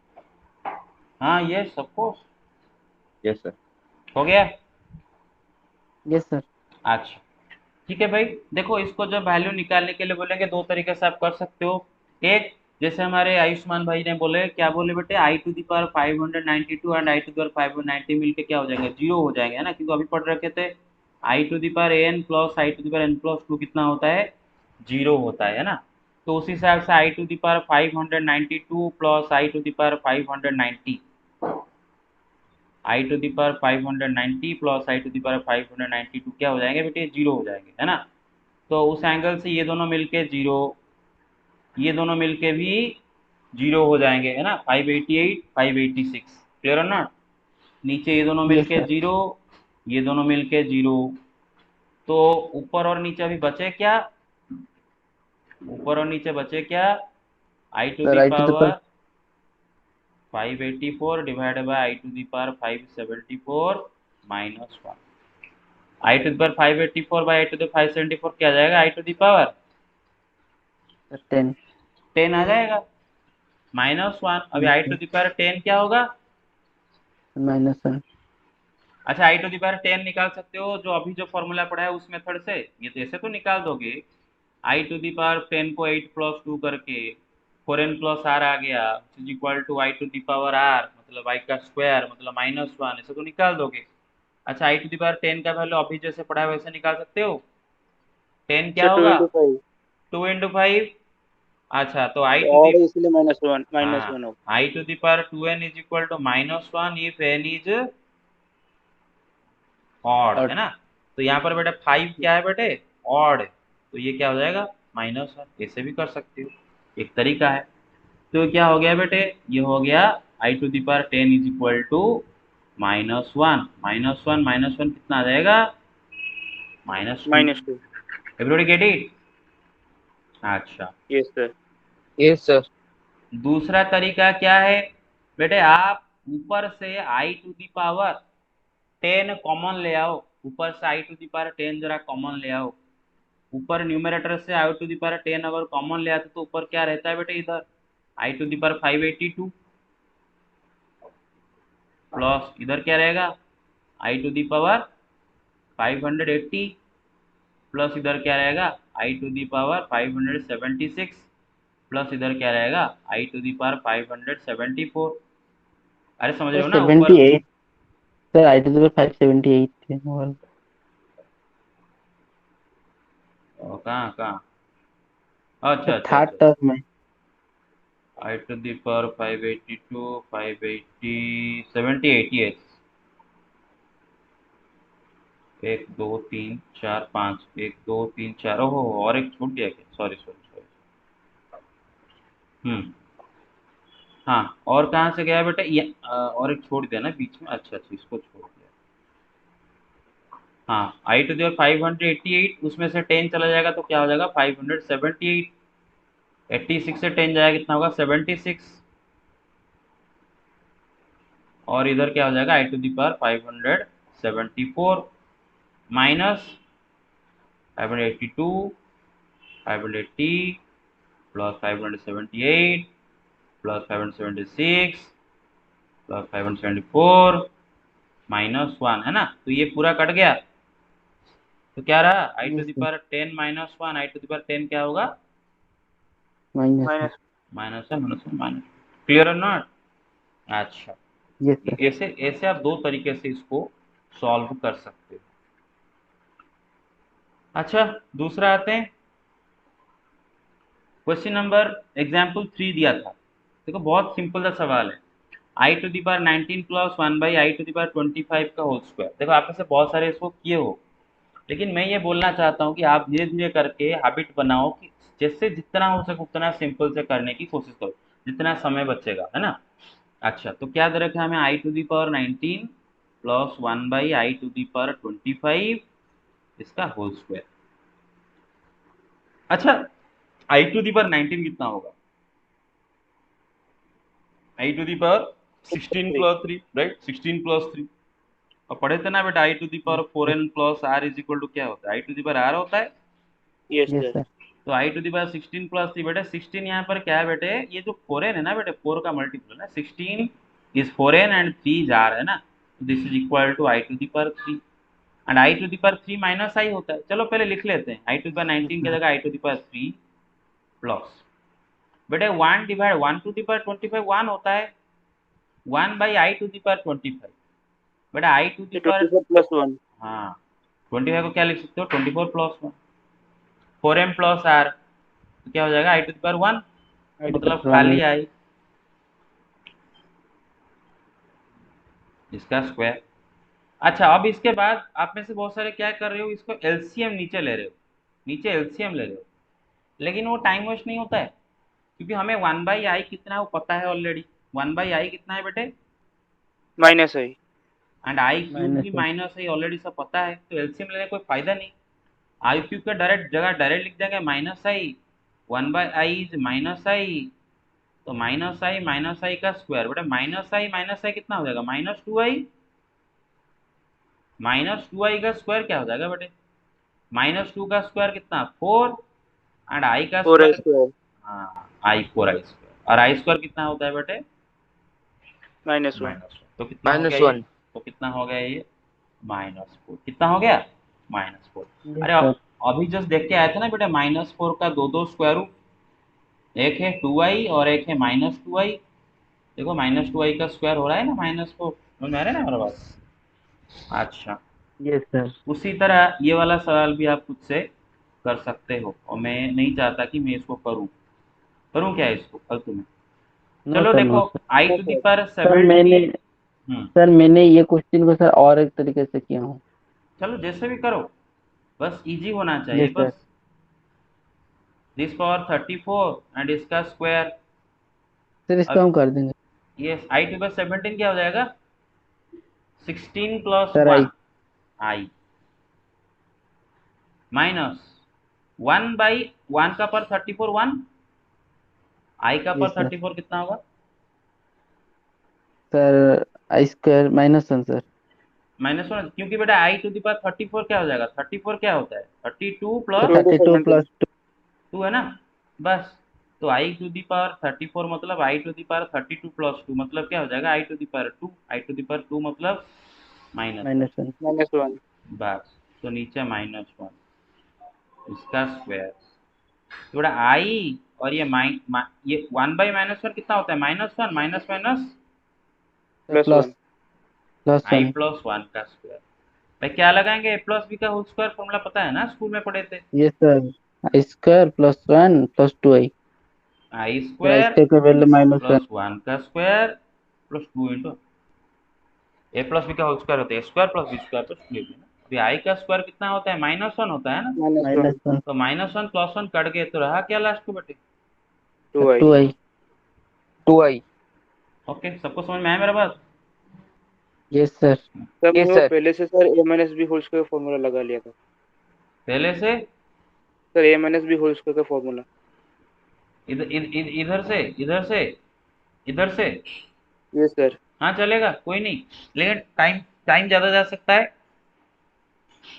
हाँ yes of course. Yes sir. हो गया। Yes sir. अच्छा ठीक है भाई, देखो इसको जब वैल्यू निकालने के लिए बोलेंगे दो तरीके से आप कर सकते हो। एक, जैसे हमारे आयुष्मान भाई ने बोले, क्या बोले बेटे, i to the power 592 and i to the power 590 मिलके क्या हो जाएंगे, जीरो हो जाएंगे, है ना, क्योंकि अभी पढ़ रखे थे i to the power n plus i to the power n plus two कितना होता है, जीरो होता है ना। तो उस हिसाब से i to the power 592 plus i to the power 590, i to the power 590 plus i to the power 592 क्या हो जाएंगे बेटे, जीरो हो जाएंगे, है ना। तो उस एंगल से ये दोनों मिलके जीरो, ये दोनों मिलके भी जीरो हो जाएंगे, है ना, 588 586, क्लियर है ना। नीचे ये दोनों यस मिलके सर। जीरो, ये दोनों मिलके जीरो। तो ऊपर और नीचे अभी बचे क्या, ऊपर और नीचे बचे क्या, i to sir the i to the power power 584 divided by i to the power 574 minus 1। I to the power 584 by i to the 574 क्या आ जाएगा, आई टू दी पावर 10 10 आ जाएगा, -1। अभी आई टू दी पावर 10 क्या होगा। -1। अच्छा i to the power 10 निकाल सकते हो जो अभी जो फॉर्मूला पढ़ा है उस मेथड से, ये तो ऐसे तो निकाल दोगे। आई टू दी पावर 10 को 8 प्लस 2 करके 4n प्लस आर आ गया, is equal to i to the power r मतलब आई का स्क्वायर मतलब -1, ऐसे तो निकाल दोगे। अच्छा आई टू दी पावर 10 का वैल्यू अभी जैसे पढ़ा है वैसे निकाल सकते हो। 10 क्या So 2 होगा, into 5. 2 into 5। अच्छा तो आई टू दी, Odd है इसलिए -1 हाँ, -1 होगा. I to the power 2n is equal to -1 if n is odd, और है ना। तो यहाँ पर बेटा 5 क्या है बेटे, ऑड, तो ये क्या हो जाएगा -1। ऐसे भी कर सकते हो, एक तरीका है। तो क्या हो गया बेटे, ये हो गया i to the power 10 is equal to -1 -1 कितना आ जाएगा, -2। -2. Everybody get it. अच्छा Yes sir. Yes sir. दूसरा तरीका क्या है बेटे, आप ऊपर से i to the power 10 common ले आओ, ऊपर से आई टू दी पावर 10 जरा कॉमन ले आओ। ऊपर न्यूमरेटर से आई टू दी पावर 10 अगर कॉमन ले आते तो ऊपर क्या रहता है बेटे, इधर आई टू दी पावर 582 प्लस इधर क्या रहेगा आई टू दी पावर 580 प्लस इधर क्या रहेगा आई टू दी पावर 576 प्लस इधर क्या रहेगा आई टू दी पावर 574। अरे समझ रहे सर हो ना ऊपर। 78। Sir i to the power 578 थे वो। कहाँ कहाँ, अच्छा सर अच्छा थर्ड अच्छा, टर्म में। आई टू दी पावर 582 580 70 88, 1 2 3 4 5, 1 2 3 4, ओहो और एक छूट गया क्या, सॉरी सॉरी सॉरी। हम्म, हाँ और कहाँ से गया बेटा ये और एक छोड़ दिया ना बीच में, अच्छा अच्छा इसको छोड़ दिया। हाँ, आई टू दी पावर 588, उसमें से 10 चला जाएगा तो क्या हो जाएगा 578। 86 से 10 जाएगा कितना होगा 76। और इधर क्या हो जाएगा i to the power 574 minus 582, 580 plus 578 plus 576 plus 574 -1 है ना। तो ये पूरा कट गया तो क्या रहा i to the power 10 -1। I to the power 10 क्या होगा माइनस माइनस -1 क्लियर और नॉट। अच्छा, यस सर। ऐसे ऐसे आप दो तरीके से इसको सॉल्व कर सकते हो। अच्छा, दूसरा आते हैं क्वेश्चन नंबर एग्जाम्पल 3 दिया था। देखो बहुत सिंपल सा सवाल है। I to the power 19 plus 1 by i to the power 25 का होल स्क्वायर। देखो आप में से बहुत सारे इसको किए हो, लेकिन मैं ये बोलना चाहता हूँ कि आप धीरे धीरे करके हैबिट बनाओ कि जैसे जितना हो सके उतना सिंपल से करने की कोशिश करो, जितना समय बचेगा, है ना। अच्छा, तो क्या दे रखा है हमें i to the power 19 plus 1 by i to the power 25 इसका होल स्क्वायर। अच्छा, आई टू दी पावर 19 कितना होगा i to the power 16 3 plus 3, right, 16 plus 3। और पढ़े थे ना बेटा i to the power 4n plus r is equal to क्या होता है i to the power r होता है। Yes yes sir sir. तो i to the power 16 plus 3 बेटे 16 यहाँ पर क्या है बेटे, ये जो 4n है ना बेटे 4 का मल्टीपल है ना, 16 is 4n and 3 is r है ना। This is equal to i to the power 3 and i to the power 3 minus i होता है। चलो पहले लिख लेते हैं आई टू दी पावर 19 की जगह आई टू दी पावर 3 प्लस बेटे 1 डिवाइड 1 टू दी पावर 25 1 होता है 1 by i to the power 25 बेटा i to the power 24 plus 1 हाँ 25 को क्या लिख सकते हो 24 प्लस 1 4m प्लस r तो क्या हो जाएगा आई टू दी पावर 1 मतलब खाली आई इसका स्क्वायर। अच्छा, अब इसके बाद आप में से बहुत सारे क्या कर रहे हो, इसको एलसीएम नीचे ले रहे हो, नीचे एलसीएम ले रहे हो, लेकिन वो टाइम वेस्ट नहीं होता है क्योंकि हमें 1 बाई आई कितना है वो पता है ऑलरेडी। 1 बाई आई कितना है बेटे minus i and i cube minus भी वन। माइनस है ऑलरेडी सब पता है, तो एलसीएम लेने कोई फायदा नहीं। आई क्यूब का डायरेक्ट जगह डायरेक्ट लिख देंगे minus i 1 by i is minus i, तो माइनस आई का स्क्वायर बेटा माइनस आई कितना हो जाएगा -2i। -2i का स्क्वायर क्या हो जाएगा बेटे -2 का स्क्वायर कितना 4 एंड आई का 4 आई स्क्वायर स्क्वायर हाँ आई 4i स्क्वायर और आई स्क्वायर कितना होता है बेटे -1 -1। तो कितना हो गया ये तो कितना हो गया ये -4 कितना हो गया -4। यस अरे सर। अभी जस्ट देख के आए थे ना बेटा -4 का दो दो स्क्वायर रूट, एक है 2i और एक है -2i। देखो -2i का स्क्वायर हो रहा है ना -4, समझ में आ रहा है ना हमारा बात। अच्छा, यस सर। उसी तरह ये वाला सवाल भी आप खुद से कर सकते हो और मैं नहीं चाहता कि मैं इसको करूं क्या इसको फालतू में। नो चलो सर, देखो no sir. I to the power sir 70। मैंने सर मैंने ये क्वेश्चन को सर और एक तरीके से किया हूँ। चलो जैसे भी करो बस इजी होना चाहिए यस सर। बस। दिस पावर 34 एंड इसका स्क्वायर। सर इसको अब हम कर देंगे। ये आई टू पावर 17 क्या हो जाएगा 16 plus sir 1 I. I minus 1 by 1 का पर 34 1 आई का पर यस सर। 34 कितना होगा सर आई स्क्वायर -1 सर। -1 क्योंकि बेटा आई टू दी पावर 34 क्या हो जाएगा 34 क्या होता है 32 सर प्लस 32 27 प्लस 2। 2 है ना बस। तो आई टू दी पावर 34 मतलब i to the power 32 plus 2 मतलब क्या हो जाएगा i to the power 2 i to the power 2 मतलब -1 -1। -1 बस। तो नीचे -1 इसका स्क्वायर थोड़ा आई और ये ये 1 बाई -1 कितना होता है -1 minus minus sir plus plus 1 +1 i है। प्लस 1 का स्क्वायर। भाई क्या लगाएंगे ए प्लस बी का होल स्क्वायर फॉर्मूला पता है ना स्कूल में पढ़े थे yes sir. I square +1 + 2i। I sir i square square का वैल्यू -1। प्लस 1 का square plus 2 into a plus b का होल स्क्वायर होता है square plus b square plus 2 ना। अभी आई का स्क्वायर कितना होता है -1 होता है ना। -1 -1 तो -1 + 1 कट गए तो रहा क्या लास्ट को बेटे 2i 2i।2i ओके सबको समझ में आया मेरा बात। Yes sir. सर मैंने वो पहले से सर ए माइनस बी होल स्क्वायर का फॉर्मूला लगा लिया था पहले से सर, ए माइनस बी होल स्क्वायर का फॉर्मूला। इधर से इधर से इधर से यस सर। हाँ चलेगा, कोई नहीं, लेकिन टाइम टाइम ज्यादा जा सकता है।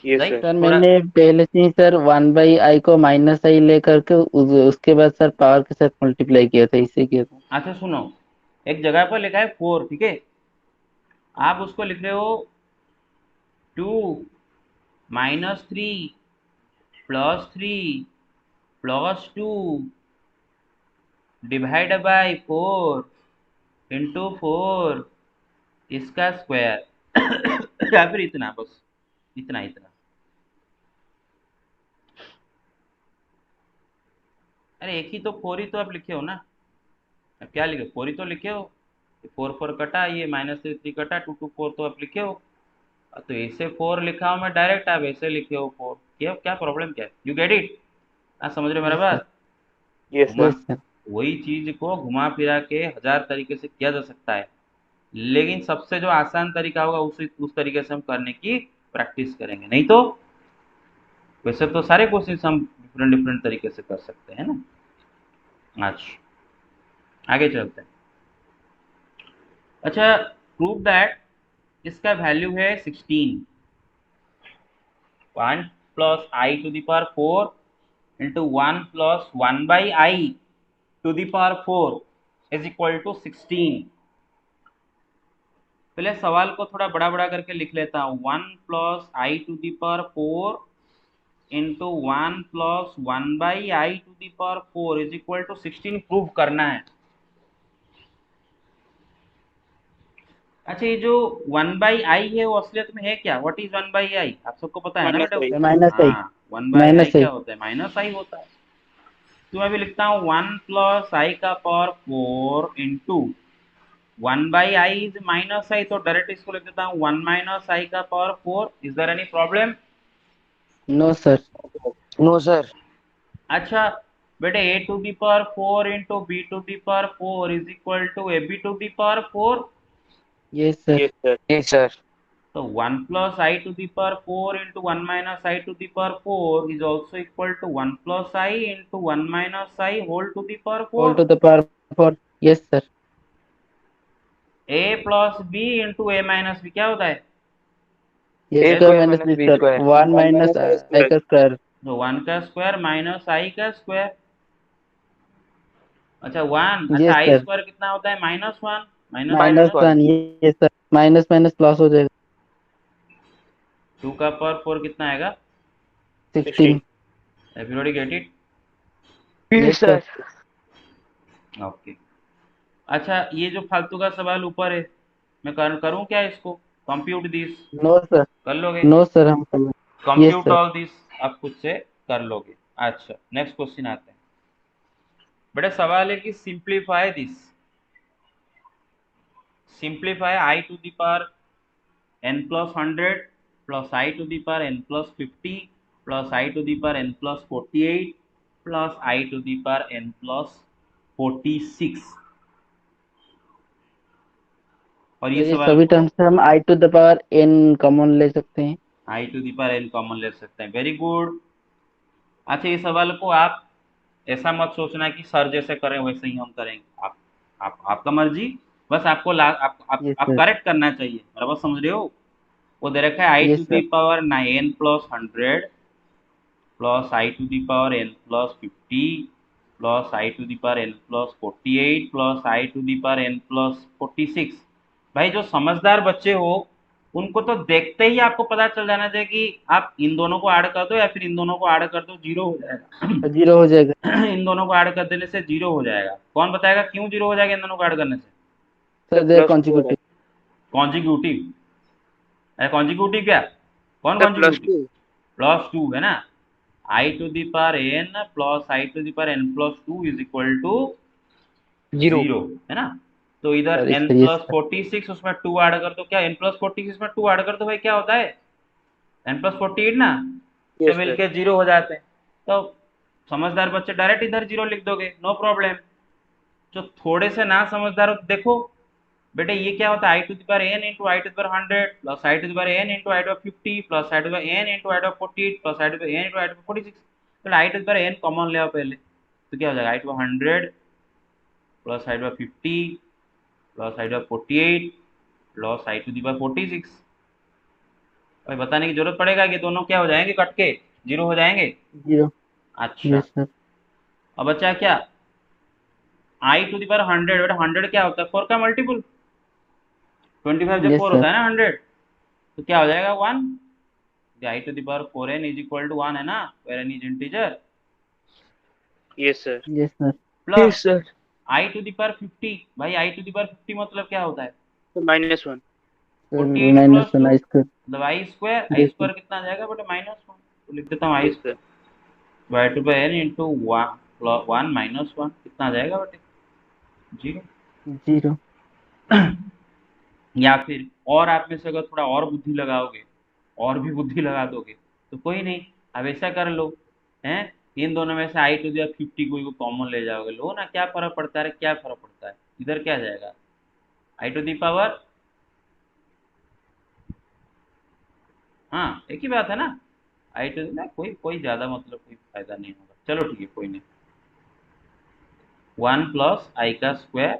Yes right, sir. सर थोड़ा। मैंने पहले से ही सर 1/i को -i लेकर के उसके बाद सर पावर के साथ मल्टीप्लाई किया था, इससे किया था। अच्छा सुनो, एक जगह पर लिखा है 4, ठीक है, आप उसको लिख रहे हो 2 -3 +3 +2 डिवाइड बाय 4 इंटू 4 इसका स्क्वायर या फिर इतना, बस इतना इतना। अरे एक ही तो 4 ही तो आप लिखे हो ना, अब क्या लिखे, 4 ही तो लिखे हो। 4 4 कटा, ये -3 कटा, 2 2 4 तो आप लिखे हो। तो ऐसे 4 लिखा हूँ मैं डायरेक्ट, आप ऐसे लिखे हो 4, क्या क्या प्रॉब्लम क्या है? You get it? आप समझ रहे हो मेरा यस सर। बात? यस घुमा, सर। Yes sir. वही चीज को घुमा फिरा के 1000 तरीके से किया जा सकता है, लेकिन सबसे जो आसान तरीका होगा उस तरीके से हम करने की प्रैक्टिस करेंगे। नहीं तो वैसे तो सारे क्वेश्चन हम डिफरेंट डिफरेंट तरीके से कर सकते हैं ना। आज आगे चलते हैं। अच्छा, प्रूव दैट इसका वैल्यू है 16, 1 plus i to the power 4 into 1 plus 1/i to the power 4 is equal to 16। पहले सवाल को थोड़ा बड़ा बड़ा करके लिख लेता हूँ। 1 plus i to the power 4 into 1 plus 1/i to the power 4 is equal to 16 prove करना है। अच्छा, ये जो 1/i है वो असलियत में है क्या? What is 1/i? आप सबको पता है ना माइनस बेटा? आई। -i। हाँ, 1/i -i। क्या होता है? -i होता है। तो मैं भी लिखता हूँ 1 प्लस आई का power 4 into 1/i is -i, तो डायरेक्ट इसको लिख देता हूँ 1 माइनस आई का power 4। Is there any problem? No sir. No sir. अच्छा बेटे, a to the power 4 into b to the power 4 is equal to a b to the power 4। Yes sir. Yes sir. Yes sir. तो 1 plus i to the power 4 into 1 minus I to the power 4 is also equal to 1 plus i into 1 minus i whole to the power whole 4। To the power 4। Yes sir. a plus b into a minus b क्या होता है? A a square square minus minus b b square, square. 1 1 minus minus i i square. का square. तो 1 का square minus i का square. अच्छा 1, अच्छा yes i sir. Square कितना होता है? -1, minus minus one. -1। Yes sir. Minus minus plus हो जाएगा। 2 का पावर 4 कितना आएगा? 16। Everybody get it? Yes yes sir. Sir. Okay. अच्छा, ये जो फालतू का सवाल ऊपर है, मैं करूं क्या इसको? Compute this no sir. कर लोगे? नो सर, हम समझ। Yes compute sir. All this आप खुद से कर लोगे। अच्छा, नेक्स्ट क्वेश्चन आते हैं। बेटा सवाल है कि simplify this, simplify i to the power n plus 100 plus I to the power n plus 50 plus I to the power n plus 48 plus I to the power n plus 46। और तो ये ये सवाल सभी को टर्म्स से हम i to the power n common ले सकते हैं। I to the power n common ले सकते हैं। Very good. अच्छा, ये सवाल को आप ऐसा मत सोचना कि सर जैसे करें वैसे ही हम करेंगे। आप आपका मर्जी, बस आपको यस आप सर। करेक्ट करना चाहिए। मेरा बात समझ रहे हो? वो दे रखा है i to yes the sir. Power 9 plus 100 plus I to the power n plus 50 plus I to the power n plus 48 plus I to the power n plus 46। भाई जो समझदार बच्चे हो उनको तो देखते ही आपको पता चल जाना चाहिए कि आप इन दोनों को ऐड कर दो या फिर इन दोनों को ऐड कर दो, जीरो हो जाएगा। 0 हो जाएगा। इन दोनों को ऐड कर देने से जीरो हो जाएगा। कौन बताएगा क्यों जीरो हो जाएगा इन दोनों को ऐड करने से? सर दे प्लस 2 है। कॉन्जिक्यूटिव। कॉन्जिक्यूटिव? अरे कॉन्जिक्यूटिव क्या? कौन सर प्लस कॉन्जिक्यूटिव? 2। +2 है ना। I to the power n plus I to the power n plus 2 is equal to zero. 0 है ना। तो इधर sir n sir yes plus sir. 46 उसमें 2 ऐड कर दो। क्या n plus 46 में 2 ऐड कर दो भाई, क्या होता है? n plus 48 ना, तो यस सर। मिलके 0 हो जाते हैं। तो समझदार बच्चे डायरेक्ट इधर 0 लिख दोगे, नो प्रॉब्लम। जो थोड़े से ना समझदार हो देखो, बेटे ये क्या होता है, i to the power n into i to the power 100 plus i to the power n into i to the power 50 plus i to the power n into i to the power 48 plus i to the power n into i to the power 46। तो i to the power n common ले आओ पहले, तो क्या हो जाएगा, i to 100 plus i to the 50 plus i to the 48 plus i to the power 46। भाई बताने की जरूरत पड़ेगा कि दोनों क्या हो जाएंगे, कट के जीरो हो जाएंगे। 0। अच्छा यस सर। अब बच्चा क्या, आई टू द पावर 100, बेटा 100 क्या होता है, 4 का मल्टीपल, 25 जब यस 4 सर। होता है ना 100, तो क्या हो जाएगा 1। I to the power 4n is equal to 1 है ना, where n is integer, yes sir. Yes sir. Plus sir. I to the power 50। भाई आई टू द पावर 50 मतलब क्या होता है, तो -1। 48 माइनस प्लस 2 1 I²। मतलब i square, i yes square sir. कितना आ जाएगा बेटा, -1। तो लिख देता हूँ i yes sir. Square by two by n into 1 minus 1 कितना आ जाएगा बेटे, 0। 0। या फिर और आप में से अगर थोड़ा और बुद्धि लगाओगे, और भी बुद्धि लगा दोगे तो कोई नहीं, अब ऐसा कर लो, हैं इन दोनों में से आई टू द 50 को कॉमन ले जाओगे, लो ना, क्या फर्क पड़ता है, क्या फर्क पड़ता है, इधर क्या जाएगा, आई टू दी पावर, हाँ एक ही बात है ना, आई टू ना, कोई कोई ज्यादा मतलब कोई फायदा नहीं होगा, चलो ठीक है कोई नहीं, 1 प्लस आई का स्क्वायर,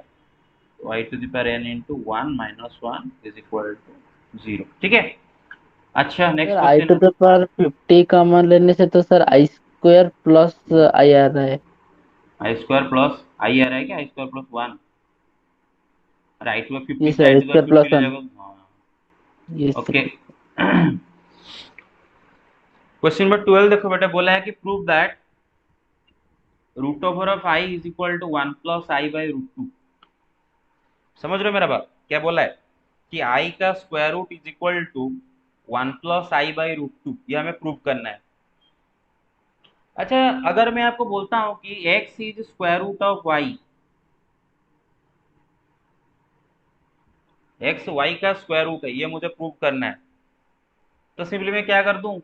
तो i to the power n into 1 minus 1 is equal to 0, ठीक है। अच्छा sir next i question to है, द पावर 50 कॉमन लेने से तो सर I² प्लस I आ रहा है। आई स्क्वायर प्लस आई आ रहा है क्या, आई स्क्वायर प्लस 1, अरे आई टू 50 ये से आई सर टू I² 50 प्लस ले 1। जाओगे, हाँ ये ओके। सर। क्वेश्चन नंबर 12 देखो बेटा, बोला है कि prove that root over of i is equal to 1 plus i by √2। समझ रहे हो मेरा बात, क्या बोला है कि आई का square root is equal to 1 plus i by √2, ये हमें प्रूव करना है। अच्छा अगर मैं आपको बोलता हूं कि x is square root of y, x y का स्क्वायर रूट है, ये मुझे प्रूव करना है, तो सिंपली मैं क्या कर दूं,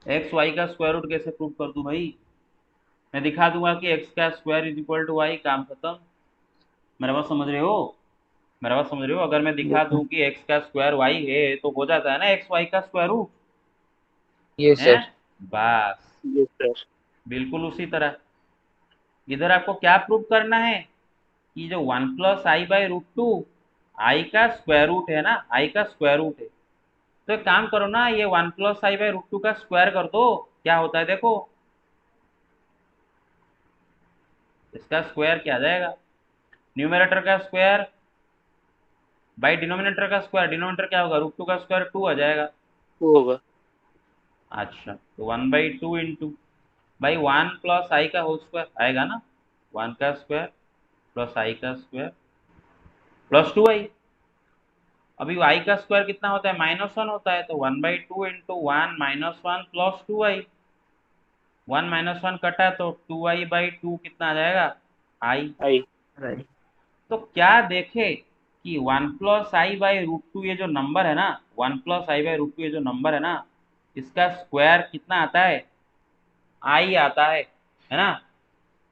x y का स्क्वायर रूट कैसे प्रूव कर दूं भाई, मैं दिखा दूंगा कि x का square is equal to y, काम खत्म। मेरा बात समझ रहे हो, मेरा बात समझ रहे हो, अगर मैं यस दिखा सर। दूं कि x का स्क्वायर y है तो हो जाता है ना x y का स्क्वायर रूट, Yes, है sir. बस, यस सर। बिल्कुल उसी तरह इधर आपको क्या प्रूव करना है कि जो 1 प्लस आई बाई √2 आई का स्क्वायर रूट है ना, आई का स्क्वायर रूट है, तो एक काम करो ना, ये 1 प्लस आई बाई √2 का स्क्वायर कर दो, क्या होता है देखो, इसका स्क्वायर क्या आ जाएगा, न्यूमरेटर का स्क्वायर बाई डिनोमिनेटर का स्क्वायर, डिनोमिनेटर क्या होगा, √2 का स्क्वायर 2 आ जाएगा। वो होगा। अच्छा तो 1/2 इंटू भाई 1 प्लस आई का होल स्क्वायर आएगा ना, 1 का स्क्वायर प्लस आई का स्क्वायर प्लस 2i। अभी y का स्क्वायर कितना होता है, -1 होता है, तो 1/2 इंटू 1 -1 प्लस 2i, 1 -1 कटा तो 2i/2 कितना आ जाएगा, i। आई। राइट। तो क्या देखे कि 1 प्लस आई बाई √2 ये जो नंबर है ना, 1 प्लस आई बाई √2 ये जो नंबर है ना, इसका स्क्वायर कितना आता है, i आता है ना,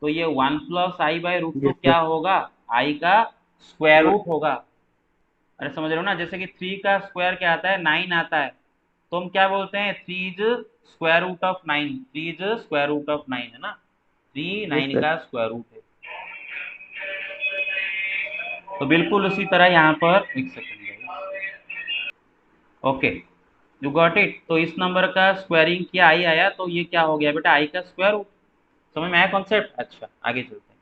तो ये 1 प्लस आई बाई √2 यस क्या सर। होगा, i का स्क्वायर रूट। रूट होगा। अरे समझ रहे हो ना, जैसे कि 3 का स्क्वायर क्या आता है, 9 आता है, तो हम क्या बोलते हैं, 3 is square root of 9, 3 is square root of 9 है ना, 3 यस 9 सर। का स्क्वायर रूट है। तो बिल्कुल उसी तरह यहाँ पर, एक second, okay you got it, तो इस नंबर का स्क्वायरिंग किया आई आया, तो ये क्या हो गया बेटा, आई का स्क्वायर रूट। समझ में आया कॉन्सेप्ट, अच्छा आगे चलते हैं।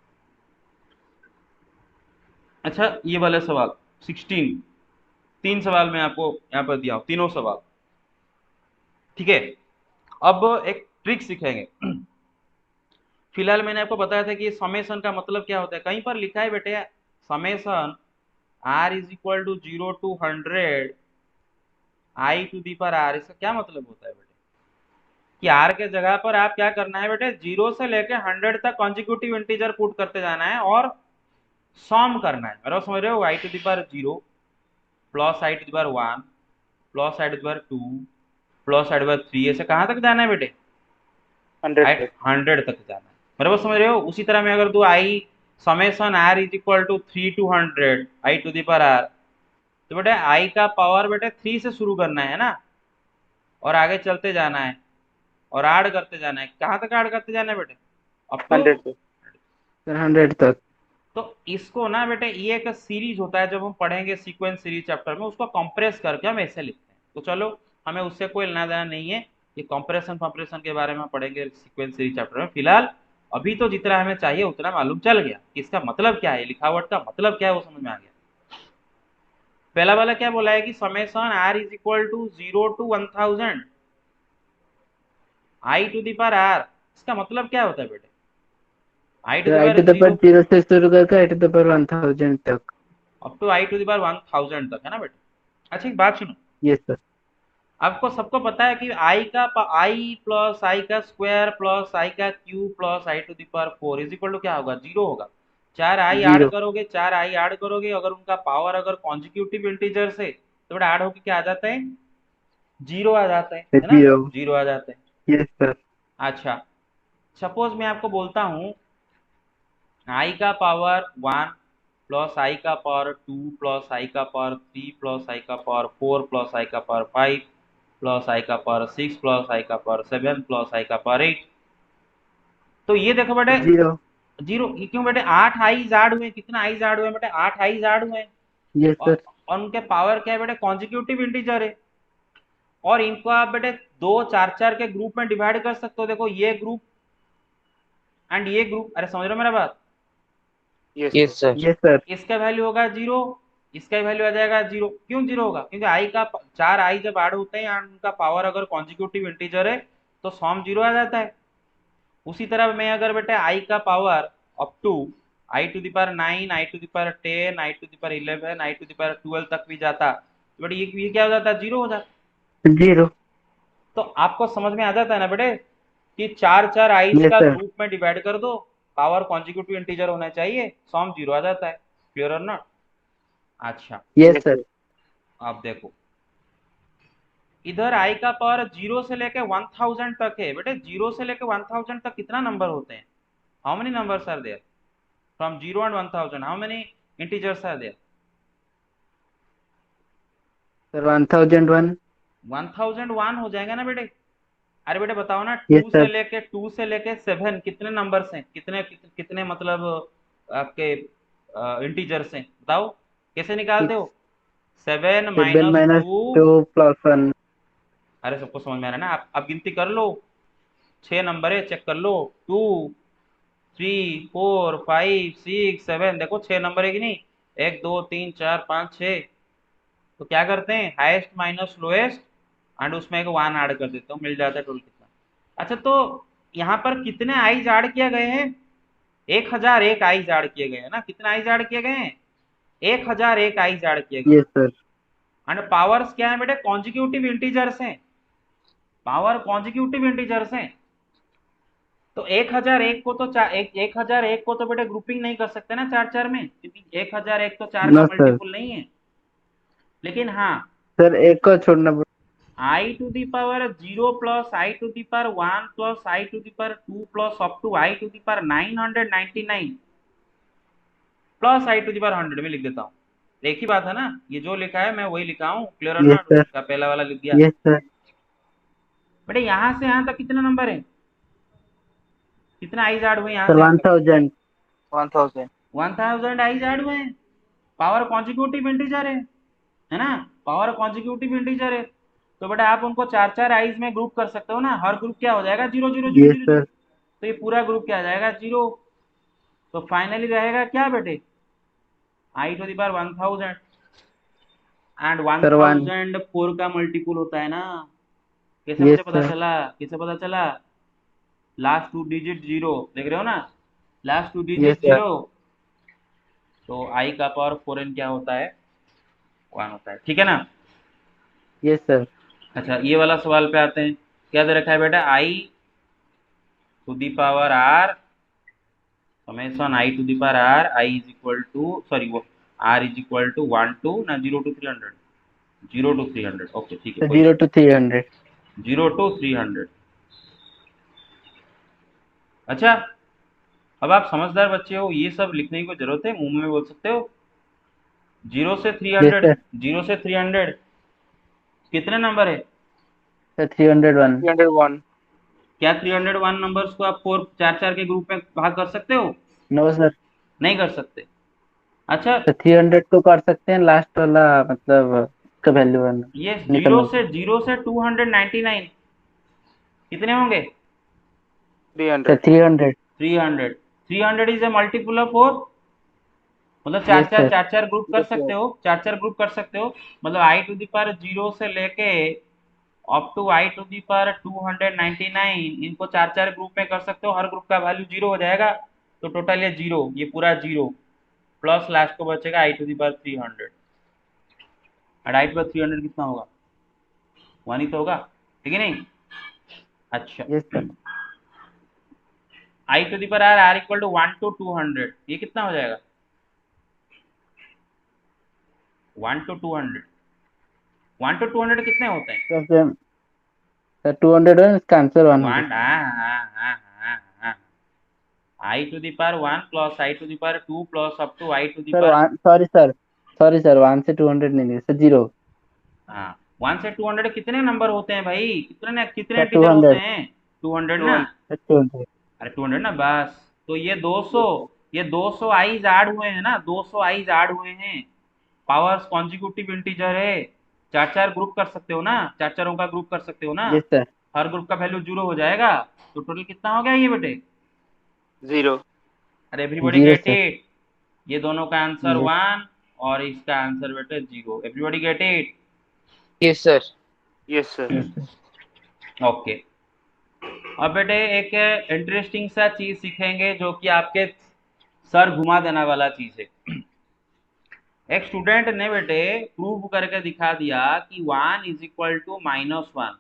अच्छा ये वाला सवाल 16, 3 सवाल मैं आपको यहाँ पर दिया हूँ, तीनों सवाल, ठीक है। अब एक ट्रिक सीखेंगे। फिलहाल मैंने आपको बताया था कि समेशन का मतलब क्या होता है, कहीं पर लिखा है बेटे summation r is equal to 0 to 100 i to the power r, इसका क्या मतलब होता है बेटे, कि r के जगह पर आप क्या करना है बेटे, 0 से लेके 100 तक कॉन्जिक्यूटिव इंटीजर पुट करते जाना है और सॉम करना है, मेरा समझ रहे हो, i to the power 0 plus i to the power 1 plus i to the power 2 plus i to the power 3, ऐसे कहाँ तक जाना है बेटे, 100 तक। 100 तक जाना है, बराबर समझ रहे हो। उसी तरह मैं अगर दो i summation r is equal to 3 to 100 i to the power r। तो बेटे i का पावर बेटे 3 से शुरू करना है ना, और आगे चलते जाना है और ऐड करते जाना है। कहाँ तक ऐड करते जाना है बेटे? अप टू 100 पे। सर 100 तक। तो इसको ना बेटे ये एक सीरीज होता है, जब हम पढ़ेंगे सीक्वेंस सीरीज चैप्टर में, उसको कंप्रेस करके हम ऐसे लिखते हैं। तो चलो हमें उससे कोई लेना देना नहीं है, ये कंप्रेशन कंप्रेशन के बारे में पढ़ेंगे सीक्वेंस सीरीज चैप्टर में। फिलहाल अभी तो जितना हमें चाहिए उतना मालूम चल गया कि इसका मतलब क्या है, लिखावट का मतलब क्या है वो समझ में आ गया। पहला वाला क्या बोला है कि summation r is equal to 0 to 1000 i to the power r। इसका मतलब क्या होता है बेटे? i to the i power to the 0 power 0 से शुरू करके आई टू द पावर 1000 तक। Up to i to the power 1000 तक है ना बेटे। अच्छा एक बात सुनो, यस सर। आपको सबको पता है कि i प्लस आई का स्क्वायर प्लस आई का cube plus i to the power 4 is equal to क्या होगा? 0 होगा। 4 आई ऐड 0। करोगे, 4 आई ऐड करोगे, अगर उनका पावर अगर कॉन्जिक्यूटिव इंटीजर से तो बेटा ऐड होके क्या आ जाता है? 0 आ जाता है ना, 0। 0 आ जाता है। Yes sir. अच्छा सपोज मैं आपको बोलता हूँ आई का पावर 1 प्लस आई का पावर 2 प्लस आई का पावर 3 प्लस आई का पावर 4 प्लस आई का पावर 5 प्लस आई का पावर 6 प्लस आई का पावर 7 प्लस आई का पावर 8। तो ये देखो बेटे 0। 0, ये क्यों बेटे? 8 आईज ऐड हुए। कितना आईज ऐड हुए बेटे? 8 आईज ऐड हुए। Yes sir. और उनके पावर क्या है बेटे? कॉन्जिक्यूटिव इंटीजर है। और इनको आप बेटे 2 4 4 के ग्रुप में डिवाइड कर सकते हो। देखो ये ग्रुप एंड ये ग्रुप। अरे समझ रहे हो मेरा बात? Yes sir. Yes sir. इसका वैल्यू होगा 0, इसका वैल्यू आ जाएगा 0। क्यों 0 होगा? क्योंकि आई का 4 आई जब ऐड होते हैं एंड उनका पावर अगर कॉन्जिक्यूटिव इंटीजर है तो सॉम 0 आ जाता है। उसी तरह मैं अगर बेटे आई का power up to i to the power 9 i to the power 10 i to the power 11 i to the power 12 तक भी जाता तो बेटे ये क्या हो जाता? 0 हो जाता। 0। तो आपको समझ में आ जाता है ना बेटे कि 4 4 आईज यस का सर। ग्रुप में डिवाइड कर दो, पावर कॉन्जिक्यूटिव इंटीजर होना चाहिए, सॉम 0 आ जाता है। क्लियर और नॉट? अच्छा यस सर। आप देखो इधर आई का पावर 0 से लेके 1000 तक है बेटे। 0 से लेके 1000 तक कितना नंबर होते हैं? How many numbers are there from 0 and 1000? How many integers are there? Sir 1001। 1001 हो जाएगा ना बेटे। अरे बेटे बताओ ना, यस सर। 2 से लेके 7 कितने नंबर्स हैं? कितने मतलब आपके इंटीजर्स हैं बताओ, कैसे निकालते हो? 7 7 माइनस माइनस 2। 2 प्लस 1। अरे सबको समझ में आ रहा है ना? आप गिनती कर लो, 6 नंबर है, चेक कर लो। 2 3 4 5 6 7, देखो 6 नंबर है कि नहीं? 1 2 3 4 5 6। तो क्या करते हैं? हाईएस्ट माइनस लोएस्ट एंड उसमें एक 1 ऐड कर देते हो, मिल जाता है टोटल कितना। अच्छा तो यहाँ पर कितने आईज ऐड किए गए हैं? 1001 आईज ऐड किए गए हैं ना। कितने आईज ऐड किए गए हैं? 1001 आईज ऐड किए गए। Yes sir. एंड पावर्स क्या है बेटे? कॉन्जिक्यूटिव इंटीजर्स हैं। पावर कॉन्जिक्यूटिव इंटीजर्स हैं। तो 1001 को तो 1001 को तो बेटे ग्रुपिंग नहीं कर सकते ना 4 4 में, क्योंकि 1001 तो 4 का नो सर। मल्टीपुल नहीं है। लेकिन हाँ सर एक को छोड़ना i to the power 0 plus i to the power 1 plus i to the power 2 plus up to i to the power 999 plus i to the power 100 में लिख देता हूँ। एक ही बात है ना, ये जो लिखा है मैं वही लिखा हूँ। क्लियर और यस नॉट? सर। उसका पहला वाला लिख दिया। Yes sir. बेटे यहाँ से यहाँ तक कितने नंबर है? कितने आईज ऐड हुए यहाँ सर से यहाँ तक? 1000। 1000। 1000 आईज ऐड हुए हैं। पावर कॉन्जिक्यूटिव इंटीजर है ना? पावर कॉन्जिक्यूटिव इंटीजर है। तो बेटा आप उनको 4 4 आईज में ग्रुप कर सकते हो ना। हर ग्रुप क्या हो जाएगा? 0 0 0 यस 0 0। सर। तो ये पूरा ग्रुप क्या आ जाएगा? 0। तो फाइनली रहेगा क्या बेटे? I to the power 1000 and sir 1। 1000 4 का मल्टीपुल होता है ना। कैसे यस मुझे पता सर। चला? कैसे पता चला? लास्ट 2 डिजिट 0 देख रहे हो ना? Last 2 yes digit sir. 0। तो आई का पावर 4n क्या होता है? 1 होता है। ठीक है ना? Yes sir. अच्छा ये वाला सवाल पे आते हैं। क्या दे रखा है बेटा? I to the power r summation i to the power r i is equal to sorry वो r is equal to 1 to ना 0 to 300। 0 to 300 ओके ठीक है, सर कोई 0 to 300। 0 to 300। अच्छा अब आप समझदार बच्चे हो, ये सब लिखने की कोई जरूरत है? मुंह में बोल सकते हो। 0 से 300, सर 0 से 300 कितने नंबर है? सर 301। 301। क्या 301 नंबर्स को आप 4-4 के ग्रुप में भाग कर सकते हो? No sir. नहीं कर सकते। अच्छा, सर 300 को कर सकते हैं, लास्ट वाला मतलब का वैल्यू ये निकलना चाहिए। 0 से 299 कितने होंगे? Sir 300। 300। 300। 300 is a multiple of 4, मतलब यस सर। चार चार ग्रुप कर Yes, सकते sir. हो, चार चार ग्रुप कर सकते हो। मतलब आई टू दी पावर 0 से लेके up to i to the power 299, इनको चार चार ग्रुप में कर सकते हो, हर ग्रुप का वैल्यू 0 हो जाएगा। तो टोटल ये 0, ये पूरा 0 प्लस लास्ट को बचेगा आई टू दी पावर 300। और आई टू पावर 300 कितना होगा? 1 ही तो होगा, ठीक है नहीं? अच्छा, yes sir. I to the power r r equal to 1 to 200, ये कितना हो जाएगा? 1 to 200, 1 to 200 कितने होते हैं? सर 200 है, इसका answer 100। 1, i to the power 1 plus i to the power 2 plus up to i to the sir power, sorry sir, sorry sir, 1 से 200 नहीं है सर, 0। हाँ 1 से 200 कितने नंबर होते हैं भाई? कितने सर इंटीजर होते 200। हैं? 200 ना? 200। सर 200। अरे 200 ना बस। तो ये 200, Yes, sir. ये 200 आईज ऐड हुए हैं ना, 200 आईज ऐड हुए हैं। पावर्स कॉन्जिक्यूटिव इंटीजर है, चार चार ग्रुप कर सकते हो ना, चार चारों का ग्रुप कर सकते हो ना, यस सर। हर ग्रुप का वैल्यू 0 हो जाएगा। तो टोटल कितना हो गया ये बेटे? 0। अरे एवरीबॉडी 0 गेट सर। इट? ये दोनों का आंसर यस। 1 और इसका आंसर बेटे 0। Everybody get it? Yes, sir. Yes, sir. Yes sir. Okay. अब बेटे एक इंटरेस्टिंग सा चीज सीखेंगे जो कि आपके सर घुमा देने वाला चीज है। एक स्टूडेंट ने बेटे प्रूव करके दिखा दिया कि 1 इज इक्वल टू -1,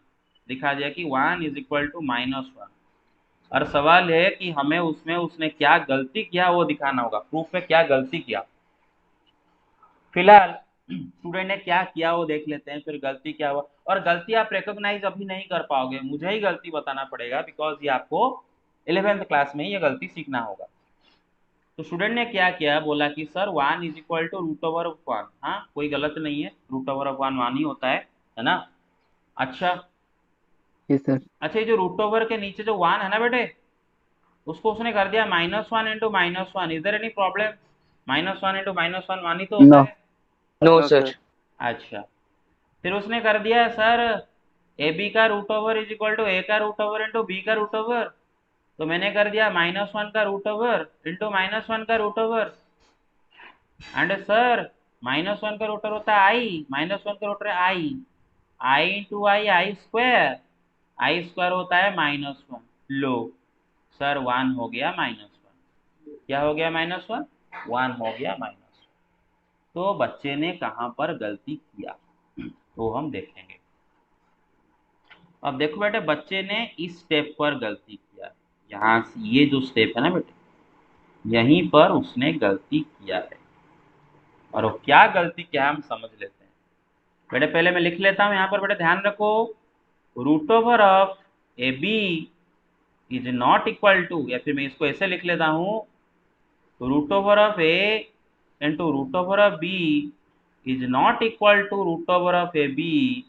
दिखा दिया कि 1 इज इक्वल टू -1। और सवाल है कि हमें उसमें उसने क्या गलती किया वो दिखाना होगा, प्रूफ में क्या गलती किया। फिलहाल स्टूडेंट ने क्या किया वो देख लेते हैं, फिर गलती क्या हुआ। और गलती आप रिकॉग्नाइज अभी नहीं कर पाओगे, मुझे ही गलती बताना पड़ेगा, बिकॉज ये आपको 11th क्लास में ही ये गलती सीखना होगा। तो स्टूडेंट ने क्या किया, बोला कि sir 1 is equal to root over of 1। हाँ कोई गलत नहीं है, रूट ओवर ऑफ 1 1 ही होता है ना? अच्छा, यस सर। अच्छा ये जो रूट ओवर के नीचे जो 1 है ना बेटे, उसको उसने कर दिया -1 into -1। Is there any problem? -1 into -1 1 ही तो होता नो। है। No, No, sir. sir. अच्छा, फिर उसने कर दिया सर ए बी का root over is equal to a का रूट ओवर इंटू बी का रूट ओवर। तो मैंने कर दिया -1 का रूट ओवर इंटू -1 का रूट ओवर। एंड सर -1 का रूट ओवर होता है आई, -1 का रूट है आई, आई इंटू आई, आई स्क्वायर होता है -1। लो सर 1 हो गया -1। क्या हो गया -1? 1 हो गया -1। तो बच्चे ने कहाँ पर गलती किया तो हम देखेंगे। अब देखो बेटे, बच्चे ने इस स्टेप पर गलती किया, यहाँ से ये जो स्टेप है ना बेटे, यहीं पर उसने गलती किया है। और वो क्या गलती किया हम समझ लेते हैं। बेटे पहले मैं लिख लेता हूँ यहाँ पर, बेटे ध्यान रखो, root over of a b is not equal to, या फिर मैं इसको ऐसे लिख लेता हूँ, root over of a into root over of b is not equal to root over of a b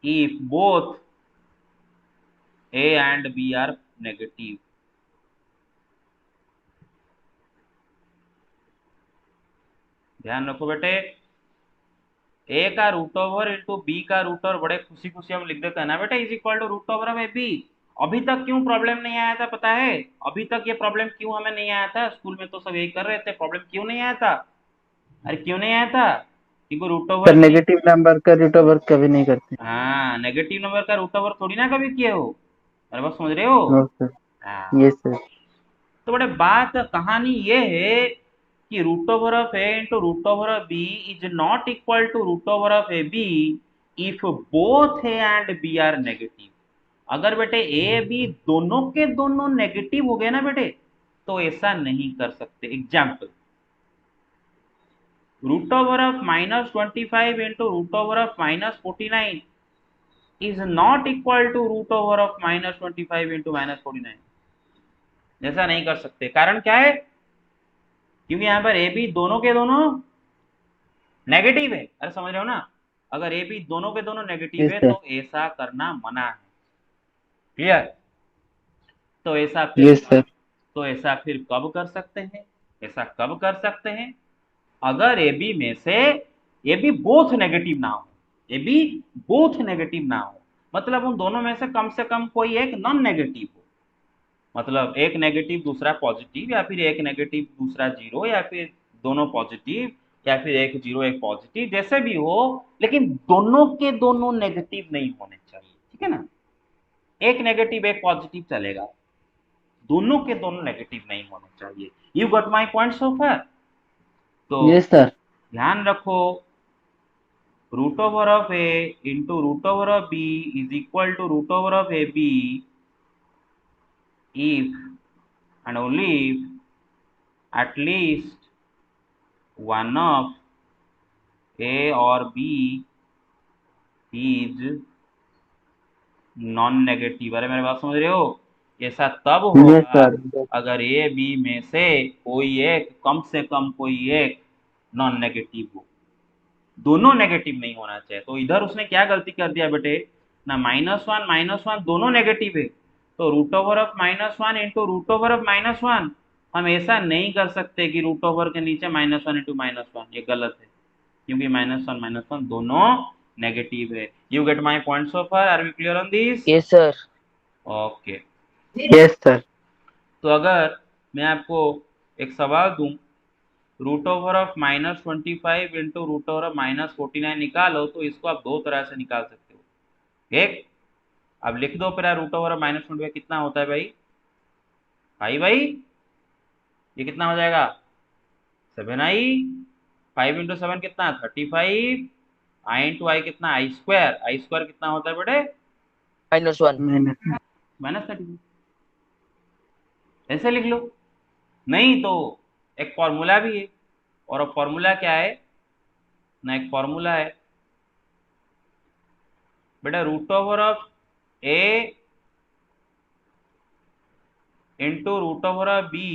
if both a and b are negative। ध्यान रखो बेटे, a का रूट ओवर इंटू बी का रूट ओवर, बड़े खुशी खुशी हम लिख देते हैं ना बेटे, is equal to root over of a b. अभी तक क्यों प्रॉब्लम नहीं आया था पता है? अभी तक ये प्रॉब्लम क्यों हमें नहीं आया था? स्कूल में तो सब यही कर रहे थे, प्रॉब्लम क्यों नहीं आया था? अरे क्यों नहीं आया था? क्योंकि रूट सर ओवर की, नेगेटिव नंबर का रूट ओवर कभी नहीं करते। हाँ नेगेटिव नंबर का रूट ओवर थोड़ी ना कभी किए हो। अरे बस समझ रहे हो? No sir. हाँ। Yes sir. तो बड़े बात कहानी ये है कि root over of a into root over of b is not equal to root over of a b if both a and b are negative. अगर बेटे ए बी दोनों के दोनों नेगेटिव हो गए ना बेटे, तो ऐसा नहीं कर सकते। Example, root over of -25 into root over of -49 is not equal to root over of -25 into -49। ऐसा नहीं कर सकते। कारण क्या है? क्योंकि यहाँ पर ए बी दोनों के दोनों नेगेटिव है। अरे समझ रहे हो ना? अगर ए बी दोनों के दोनों नेगेटिव यस है सर। तो ऐसा करना मना है। क्लियर? तो ऐसा यस सर। फिर कब कर सकते हैं? ऐसा कब कर सकते हैं? अगर ए बी में से ए बी बोथ नेगेटिव ना हो। ए बी बोथ नेगेटिव ना हो मतलब उन दोनों में से कम कोई एक नॉन नेगेटिव हो। मतलब एक नेगेटिव दूसरा पॉजिटिव, या फिर एक नेगेटिव दूसरा जीरो, या फिर दोनों पॉजिटिव, या फिर एक जीरो एक पॉजिटिव, जैसे भी हो, लेकिन दोनों के दोनों नेगेटिव नहीं होने चाहिए। ठीक है ना? एक नेगेटिव एक पॉजिटिव चलेगा, दोनों के दोनों नेगेटिव नहीं होने चाहिए। You got my point so far? तो यस सर। ध्यान रखो, root over of a into root over of b is equal to root over of a b if and only if at least one of A or B is non negative. अरे मेरे बात समझ रहे हो? ऐसा तब yes होगा sir. अगर ए बी में से कोई एक, कम से कम कोई एक नॉन नेगेटिव हो। दोनों नेगेटिव नहीं होना चाहिए। तो इधर उसने क्या गलती कर दिया बेटे ना, माइनस वन दोनों नेगेटिव है, तो root over of -1 into root over of -1। हम ऐसा नहीं कर सकते कि रूट ओवर के नीचे -1 इंटू -1, ये गलत है, क्योंकि -1 दोनों नेगेटिव है। You get my point so far? Are we clear on this? Yes, sir. Okay. Yes sir. तो अगर मैं आपको एक सवाल दूं, root over of -25 into root over of -49 निकालो, तो इसको आप दो तरह से निकाल सकते हो। एक, अब लिख दो फिर, रूट ओवर ऑफ -25 कितना होता है भाई? भाई ये कितना हो जाएगा? 7i। 5 इंटू 7 कितना? 35। आई इंटू आई कितना? आई स्क्वायर कितना होता है बेटे? -1. -35। ऐसे लिख लो। नहीं तो एक फॉर्मूला भी है, और अब फॉर्मूला क्या है ना, एक फॉर्मूला है बेटा, root over of a into root over of b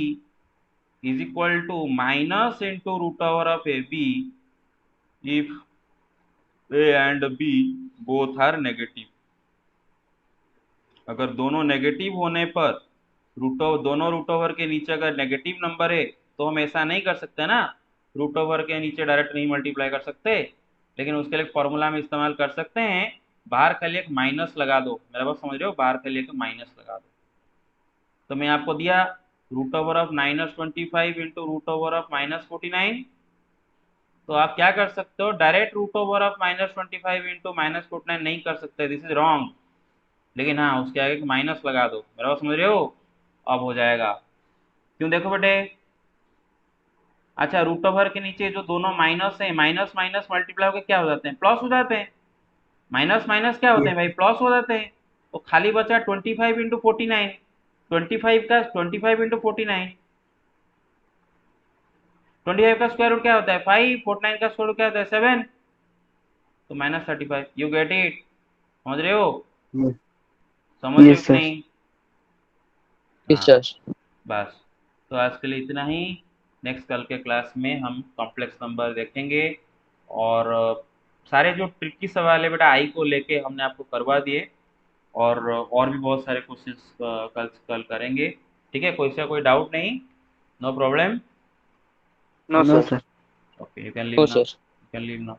is equal to minus into root over of a b if a and b both are negative. अगर दोनों नेगेटिव होने पर दोनों रूट ओवर के नीचे अगर नेगेटिव नंबर है, तो हम ऐसा नहीं कर सकते ना, रूट ओवर के नीचे डायरेक्ट नहीं मल्टीप्लाई कर सकते, लेकिन उसके लिए फॉर्मूला में इस्तेमाल कर सकते हैं। बाहर खाली एक माइनस लगा दो, मेरा बात समझ रहे हो? बाहर खाली एक माइनस लगा दो। तो मैं आपको दिया root over of -25 into root over of -49। तो आप क्या कर सकते हो, direct root over of -25 into -49 नहीं कर सकते, दिस इज रॉन्ग। लेकिन हाँ, उसके आगे एक माइनस लगा दो। मेरा बात समझ रहे हो? अब हो जाएगा। क्यों? देखो बेटे, अच्छा, रूट ओवर के नीचे जो दोनों माइनस है, माइनस माइनस मल्टीप्लाई होकर क्या हो जाते हैं? प्लस हो जाते हैं। माइनस माइनस क्या होते हैं भाई? प्लस हो जाते हैं। तो खाली बचा 25 इंटू 49। 25 इंटू 49, 25 का स्क्वायर रूट क्या होता है? 5। 49 का स्क्वायर रूट क्या होता है? 7। तो -35। You get it? समझ रहे हो? समझ रहे हो यस कि सर। नहीं? Yes, हाँ, sir. बस। तो आज के लिए इतना ही। नेक्स्ट कल के क्लास में हम कॉम्प्लेक्स नंबर देखेंगे, और सारे जो ट्रिकी सवाल है बेटा आई को लेके हमने आपको करवा दिए, और भी बहुत सारे क्वेश्चंस कल करेंगे। ठीक है? कोई सा कोई डाउट नहीं? No problem? No no sir. Sir. Okay, you can leave No, now, sir. You can leave now.